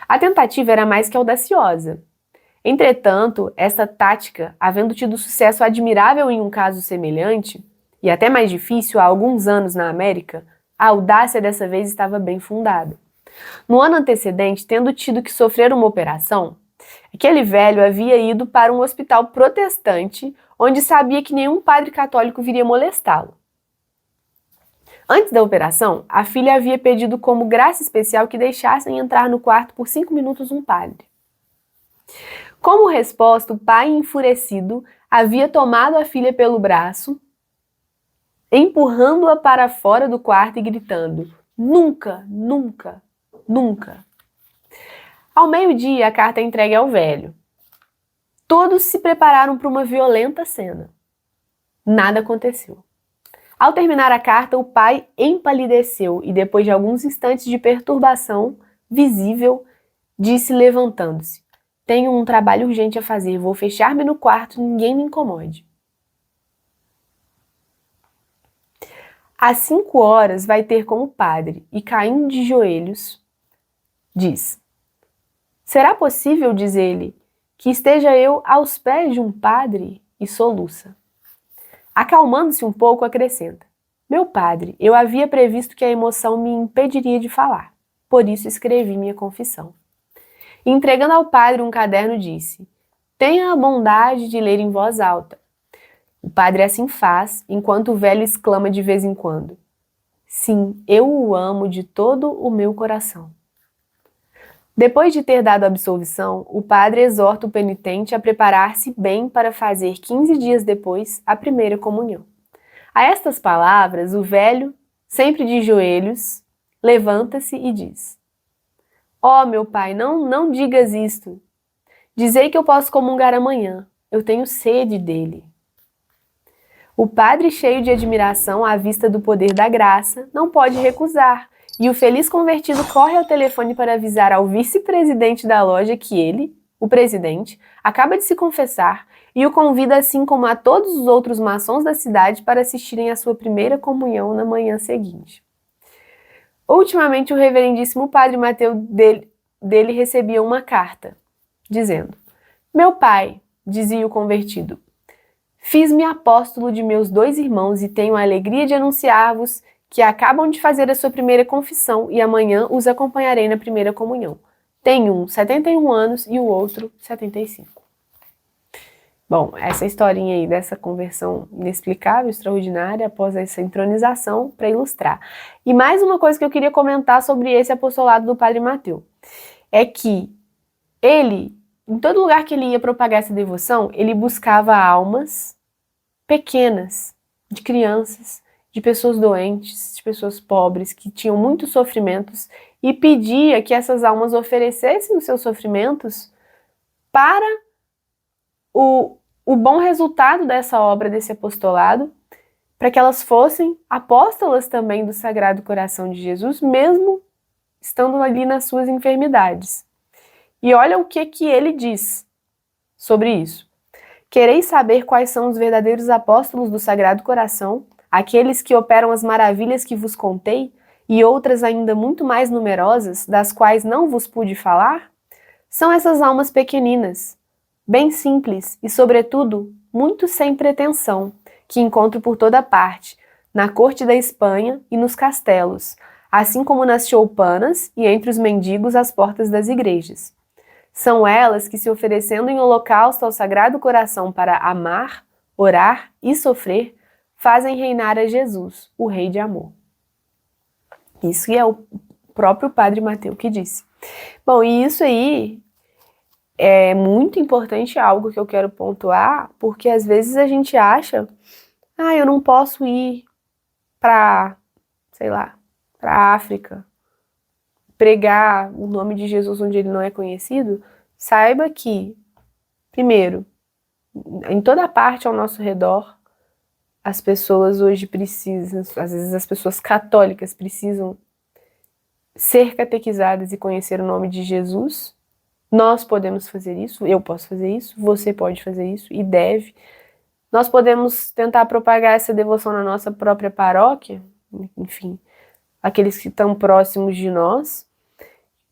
A tentativa era mais que audaciosa. Entretanto, esta tática, havendo tido sucesso admirável em um caso semelhante, e até mais difícil há alguns anos na América, a audácia dessa vez estava bem fundada. No ano antecedente, tendo tido que sofrer uma operação, aquele velho havia ido para um hospital protestante, onde sabia que nenhum padre católico viria molestá-lo. Antes da operação, a filha havia pedido como graça especial que deixassem entrar no quarto por 5 minutos um padre. Como resposta, o pai, enfurecido, havia tomado a filha pelo braço, empurrando-a para fora do quarto e gritando: Nunca, nunca, nunca. Ao meio-dia, a carta é entregue ao velho. Todos se prepararam para uma violenta cena. Nada aconteceu. Ao terminar a carta, o pai empalideceu e, depois de alguns instantes de perturbação visível, disse levantando-se: Tenho um trabalho urgente a fazer, vou fechar-me no quarto, ninguém me incomode. Às 5 horas vai ter com o padre e, caindo de joelhos, diz: será possível, diz ele, que esteja eu aos pés de um padre? E soluça. Acalmando-se um pouco, acrescenta: meu padre, eu havia previsto que a emoção me impediria de falar. Por isso escrevi minha confissão. E, entregando ao padre um caderno, disse: tenha a bondade de ler em voz alta. O padre assim faz, enquanto o velho exclama de vez em quando: sim, eu o amo de todo o meu coração. Depois de ter dado a absolvição, o padre exorta o penitente a preparar-se bem para fazer 15 dias depois a primeira comunhão. A estas palavras, o velho, sempre de joelhos, levanta-se e diz: ó, meu pai, não digas isto. Dizei que eu posso comungar amanhã. Eu tenho sede dele. O padre, cheio de admiração à vista do poder da graça, não pode recusar, e o feliz convertido corre ao telefone para avisar ao vice-presidente da loja que ele, o presidente, acaba de se confessar e o convida, assim como a todos os outros maçons da cidade, para assistirem à sua primeira comunhão na manhã seguinte. Ultimamente, o reverendíssimo padre Mateus dele recebia uma carta, dizendo: meu pai, dizia o convertido, fiz-me apóstolo de meus 2 irmãos e tenho a alegria de anunciar-vos que acabam de fazer a sua primeira confissão e amanhã os acompanharei na primeira comunhão. Tem um 71 anos e o outro 75. Bom, essa historinha aí dessa conversão inexplicável, extraordinária, após essa entronização, para ilustrar. E mais uma coisa que eu queria comentar sobre esse apostolado do Padre Mateus, é que ele, em todo lugar que ele ia propagar essa devoção, ele buscava almas pequenas, de crianças, de pessoas doentes, de pessoas pobres, que tinham muitos sofrimentos, e pedia que essas almas oferecessem os seus sofrimentos para o bom resultado dessa obra, desse apostolado, para que elas fossem apóstolas também do Sagrado Coração de Jesus, mesmo estando ali nas suas enfermidades. E olha o que ele diz sobre isso. Quereis saber quais são os verdadeiros apóstolos do Sagrado Coração, aqueles que operam as maravilhas que vos contei, e outras ainda muito mais numerosas, das quais não vos pude falar? São essas almas pequeninas, bem simples e, sobretudo, muito sem pretensão, que encontro por toda parte, na corte da Espanha e nos castelos, assim como nas choupanas e entre os mendigos às portas das igrejas. São elas que, se oferecendo em holocausto ao Sagrado Coração para amar, orar e sofrer, fazem reinar a Jesus, o Rei de Amor. Isso é o próprio Padre Mateus que disse. Bom, e isso aí é muito importante, algo que eu quero pontuar, porque às vezes a gente acha, eu não posso ir para, sei lá, para a África, pregar o nome de Jesus onde ele não é conhecido. Saiba que, primeiro, em toda parte ao nosso redor, as pessoas hoje precisam, às vezes as pessoas católicas precisam ser catequizadas e conhecer o nome de Jesus. Nós podemos fazer isso, eu posso fazer isso, você pode fazer isso e deve. Nós podemos tentar propagar essa devoção na nossa própria paróquia, enfim, aqueles que estão próximos de nós.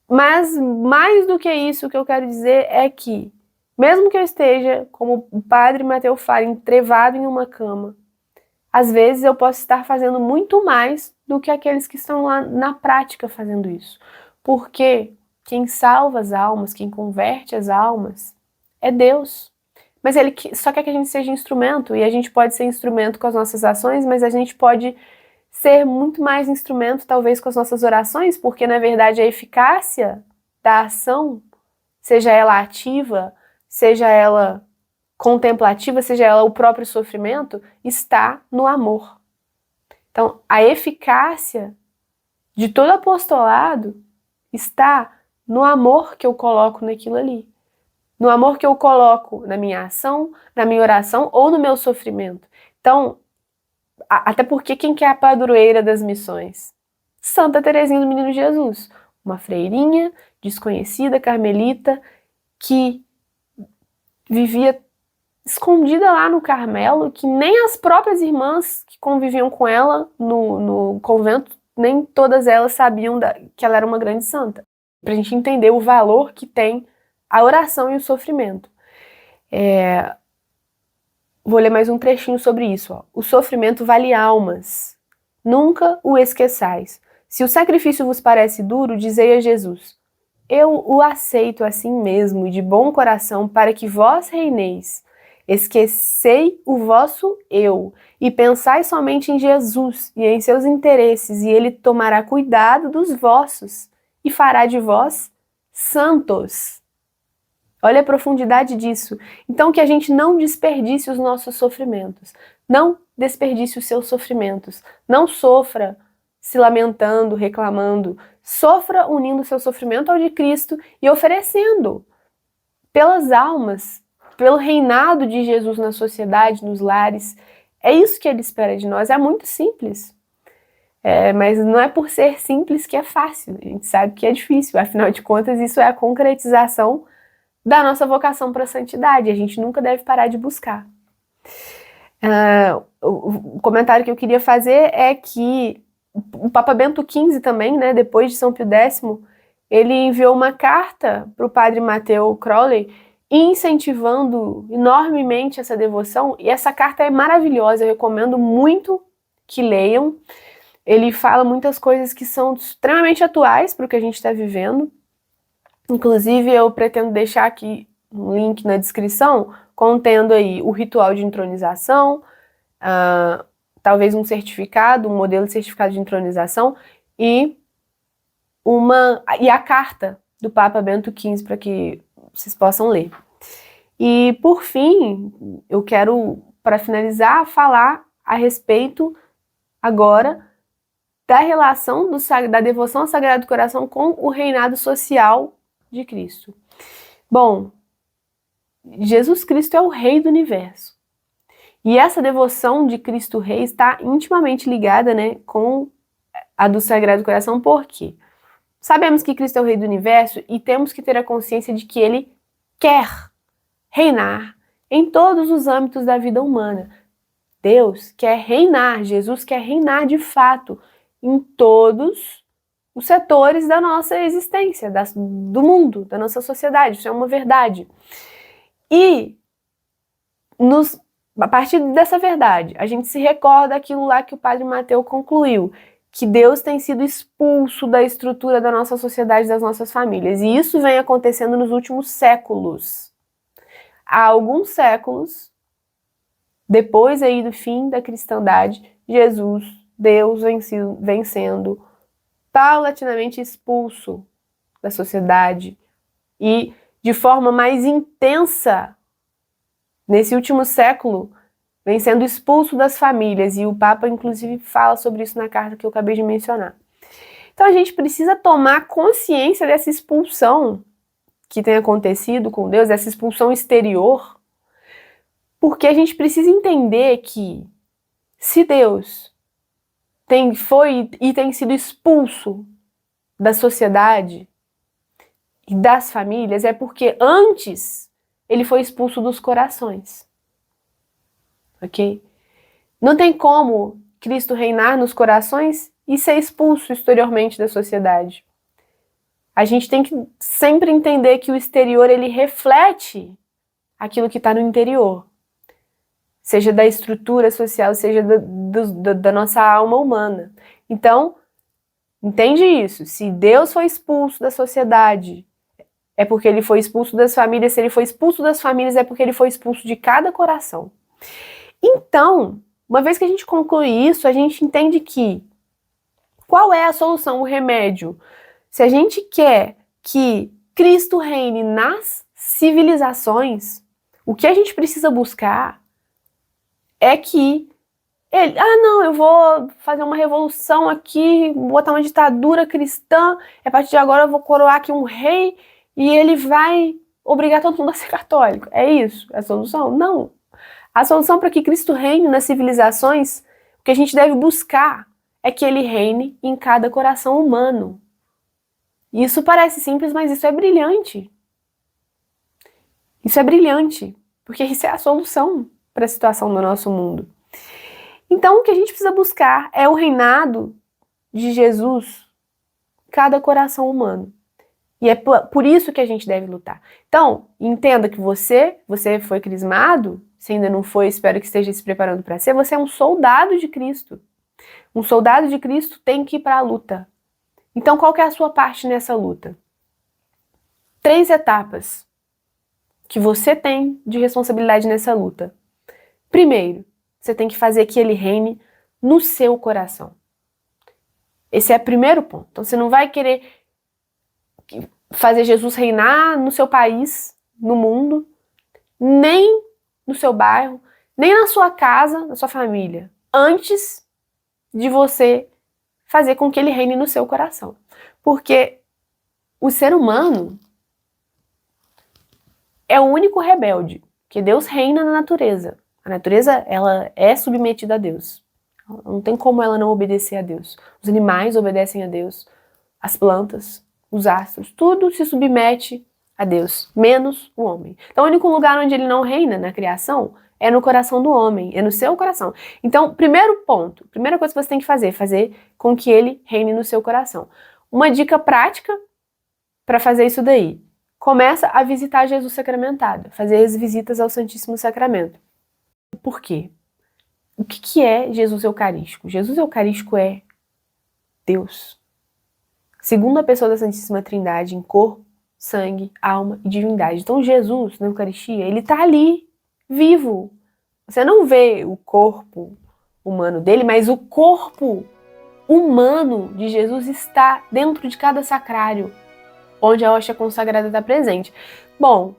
Mas mais do que isso, o que eu quero dizer é que, mesmo que eu esteja, como o Padre Mateus fala, entrevado em uma cama, às vezes eu posso estar fazendo muito mais do que aqueles que estão lá na prática fazendo isso. Porque quem salva as almas, quem converte as almas, é Deus. Mas Ele só quer que a gente seja instrumento, e a gente pode ser instrumento com as nossas ações, mas a gente pode ser muito mais instrumento, talvez, com as nossas orações, porque, na verdade, a eficácia da ação, seja ela ativa, seja ela contemplativa, seja ela o próprio sofrimento, está no amor. Então, a eficácia de todo apostolado está no amor que eu coloco naquilo ali. No amor que eu coloco na minha ação, na minha oração ou no meu sofrimento. Então, até porque quem que é a padroeira das missões? Santa Teresinha do Menino Jesus. Uma freirinha, desconhecida, carmelita, que vivia escondida lá no Carmelo, que nem as próprias irmãs que conviviam com ela no convento, nem todas elas sabiam que ela era uma grande santa. Pra gente entender o valor que tem a oração e o sofrimento. Vou ler mais um trechinho sobre isso. Ó. O sofrimento vale almas. Nunca o esqueçais. Se o sacrifício vos parece duro, dizei a Jesus: eu o aceito assim mesmo, de bom coração, para que vós reineis. Esquecei o vosso eu, e pensai somente em Jesus e em seus interesses, e ele tomará cuidado dos vossos, e fará de vós santos. Olha a profundidade disso. Então que a gente não desperdice os nossos sofrimentos. Não desperdice os seus sofrimentos. Não sofra se lamentando, reclamando. Sofra unindo seu sofrimento ao de Cristo e oferecendo pelas almas, pelo reinado de Jesus na sociedade, nos lares. É isso que ele espera de nós. É muito simples. Mas não é por ser simples que é fácil. A gente sabe que é difícil. Afinal de contas, isso é a concretização da nossa vocação para a santidade. A gente nunca deve parar de buscar. O comentário que eu queria fazer é que o Papa Bento XV também, né, depois de São Pio X, ele enviou uma carta para o padre Mateu Crowley incentivando enormemente essa devoção, e essa carta é maravilhosa, eu recomendo muito que leiam. Ele fala muitas coisas que são extremamente atuais para o que a gente está vivendo. Inclusive, eu pretendo deixar aqui um link na descrição contendo aí o ritual de entronização, talvez um certificado, um modelo de certificado de entronização e a carta do Papa Bento XV para que vocês possam ler. E, por fim, eu quero, para finalizar, falar a respeito agora da relação da devoção ao Sagrado Coração com o reinado social de Cristo. Bom, Jesus Cristo é o Rei do Universo. E essa devoção de Cristo Rei está intimamente ligada, né, com a do Sagrado Coração, por quê? Sabemos que Cristo é o Rei do Universo e temos que ter a consciência de que Ele quer reinar em todos os âmbitos da vida humana. Deus quer reinar, Jesus quer reinar de fato em todos os setores da nossa existência, do mundo, da nossa sociedade. Isso é uma verdade. E a partir dessa verdade, a gente se recorda aquilo lá que o padre Mateu concluiu, que Deus tem sido expulso da estrutura da nossa sociedade, das nossas famílias. E isso vem acontecendo nos últimos séculos. Há alguns séculos, depois aí do fim da cristandade, Jesus, Deus, vem sendo paulatinamente expulso da sociedade e de forma mais intensa, nesse último século, vem sendo expulso das famílias, e o Papa, inclusive, fala sobre isso na carta que eu acabei de mencionar. Então a gente precisa tomar consciência dessa expulsão que tem acontecido com Deus, essa expulsão exterior, porque a gente precisa entender que se Deus tem sido expulso da sociedade e das famílias, é porque antes ele foi expulso dos corações. Ok? Não tem como Cristo reinar nos corações e ser expulso exteriormente da sociedade. A gente tem que sempre entender que o exterior, ele reflete aquilo que está no interior. Seja da estrutura social, seja da nossa alma humana. Então, entende isso. Se Deus foi expulso da sociedade, é porque ele foi expulso das famílias. Se ele foi expulso das famílias, é porque ele foi expulso de cada coração. Então, uma vez que a gente conclui isso, a gente entende que qual é a solução, o remédio? Se a gente quer que Cristo reine nas civilizações, o que a gente precisa buscar é que ele, não, eu vou fazer uma revolução aqui, botar uma ditadura cristã, a partir de agora eu vou coroar aqui um rei e ele vai obrigar todo mundo a ser católico. É isso a solução? Não. A solução para que Cristo reine nas civilizações, o que a gente deve buscar é que ele reine em cada coração humano. Isso parece simples, mas isso é brilhante. Isso é brilhante, porque isso é a solução para a situação do nosso mundo. Então, o que a gente precisa buscar é o reinado de Jesus em cada coração humano. E é por isso que a gente deve lutar. Então, entenda que você foi crismado, se ainda não foi, espero que esteja se preparando para ser, você é um soldado de Cristo. Um soldado de Cristo tem que ir para a luta. Então, qual que é a sua parte nessa luta? 3 etapas que você tem de responsabilidade nessa luta. Primeiro, você tem que fazer que ele reine no seu coração. Esse é o primeiro ponto. Então, você não vai querer fazer Jesus reinar no seu país, no mundo, nem no seu bairro, nem na sua casa, na sua família, antes de você fazer com que ele reine no seu coração. Porque o ser humano é o único rebelde, que Deus reina na natureza. A natureza, ela é submetida a Deus. Não tem como ela não obedecer a Deus. Os animais obedecem a Deus, as plantas, os astros, tudo se submete a Deus, menos o homem. Então, o único lugar onde ele não reina na criação é no coração do homem, é no seu coração. Então, primeiro ponto, primeira coisa que você tem que fazer com que ele reine no seu coração. Uma dica prática para fazer isso daí. Começa a visitar Jesus sacramentado, fazer as visitas ao Santíssimo Sacramento. Por quê? O que é Jesus Eucarístico? Jesus Eucarístico é Deus. Segunda pessoa da Santíssima Trindade em corpo, sangue, alma e divindade. Então Jesus, na Eucaristia, ele está ali, vivo. Você não vê o corpo humano dele, mas o corpo humano de Jesus está dentro de cada sacrário, onde a hóstia consagrada está presente. Bom,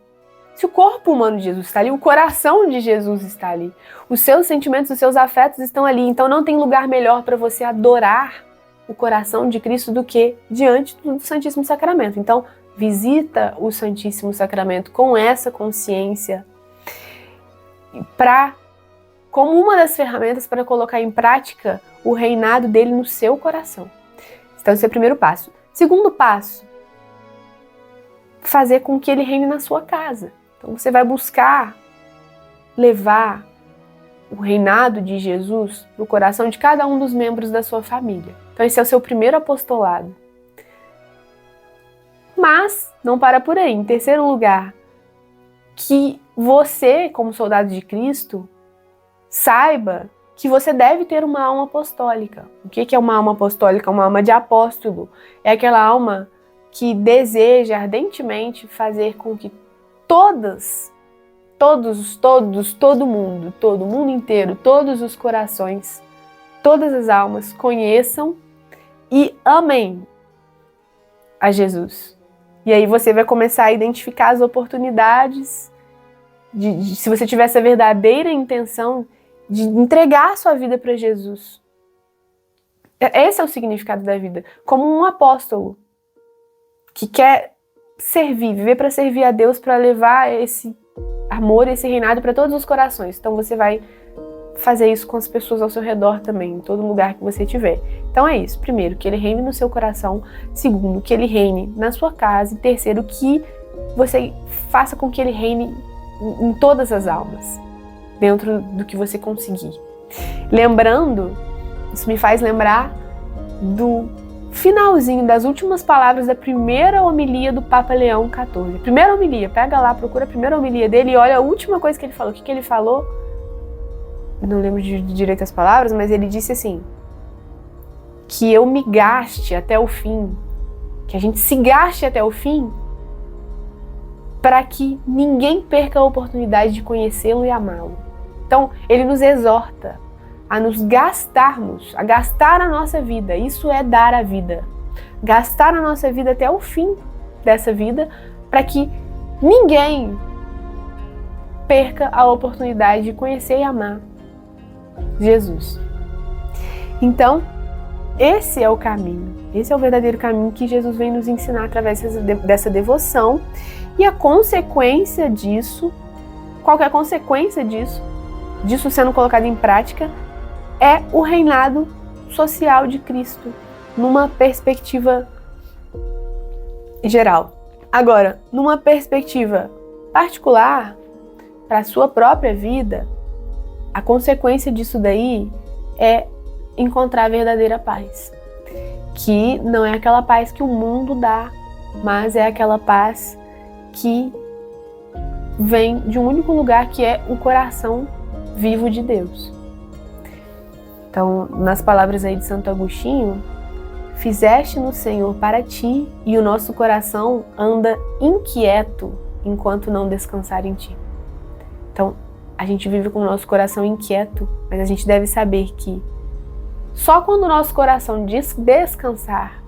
se o corpo humano de Jesus está ali, o coração de Jesus está ali. Os seus sentimentos, os seus afetos estão ali. Então não tem lugar melhor para você adorar o coração de Cristo do que diante do Santíssimo Sacramento. Então, visita o Santíssimo Sacramento com essa consciência como uma das ferramentas para colocar em prática o reinado dele no seu coração. Então, esse é o primeiro passo. Segundo passo, fazer com que ele reine na sua casa. Então, você vai buscar levar o reinado de Jesus no coração de cada um dos membros da sua família. Então, esse é o seu primeiro apostolado. Mas, não para por aí. Em terceiro lugar, que você, como soldado de Cristo, saiba que você deve ter uma alma apostólica. O que é uma alma apostólica? Uma alma de apóstolo. É aquela alma que deseja ardentemente fazer com que todo mundo inteiro, todos os corações, todas as almas conheçam e amem a Jesus. E aí você vai começar a identificar as oportunidades se você tiver essa verdadeira intenção de entregar a sua vida para Jesus. Esse é o significado da vida. Como um apóstolo que quer servir, viver para servir a Deus, para levar esse amor, esse reinado para todos os corações. Então você vai fazer isso com as pessoas ao seu redor também, em todo lugar que você estiver. Então é isso. Primeiro, que ele reine no seu coração. Segundo, que ele reine na sua casa. E terceiro, que você faça com que ele reine em todas as almas, dentro do que você conseguir. Lembrando, isso me faz lembrar do finalzinho das últimas palavras da primeira homilia do Papa Leão XIV. Primeira homilia, pega lá, procura a primeira homilia dele e olha a última coisa que ele falou. O que ele falou? Não lembro de direito as palavras, mas ele disse assim: que eu me gaste até o fim, que a gente se gaste até o fim, para que ninguém perca a oportunidade de conhecê-lo e amá-lo. Então, ele nos exorta a nos gastarmos, a gastar a nossa vida. Isso é dar a vida. Gastar a nossa vida até o fim dessa vida, para que ninguém perca a oportunidade de conhecer e amar Jesus. Então, esse é o caminho. Esse é o verdadeiro caminho que Jesus vem nos ensinar através dessa devoção. E a consequência disso, qual que é a consequência disso sendo colocado em prática, é o reinado social de Cristo, numa perspectiva geral. Agora, numa perspectiva particular, para a sua própria vida, a consequência disso daí é encontrar a verdadeira paz. Que não é aquela paz que o mundo dá, mas é aquela paz que vem de um único lugar, que é o coração vivo de Deus. Então, nas palavras aí de Santo Agostinho, fizeste-nos, Senhor, para ti, e o nosso coração anda inquieto enquanto não descansar em ti. Então, a gente vive com o nosso coração inquieto, mas a gente deve saber que só quando o nosso coração descansar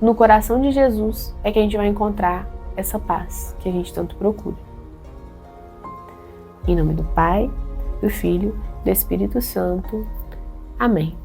no coração de Jesus é que a gente vai encontrar essa paz que a gente tanto procura. Em nome do Pai, do Filho e do Espírito Santo. Amém.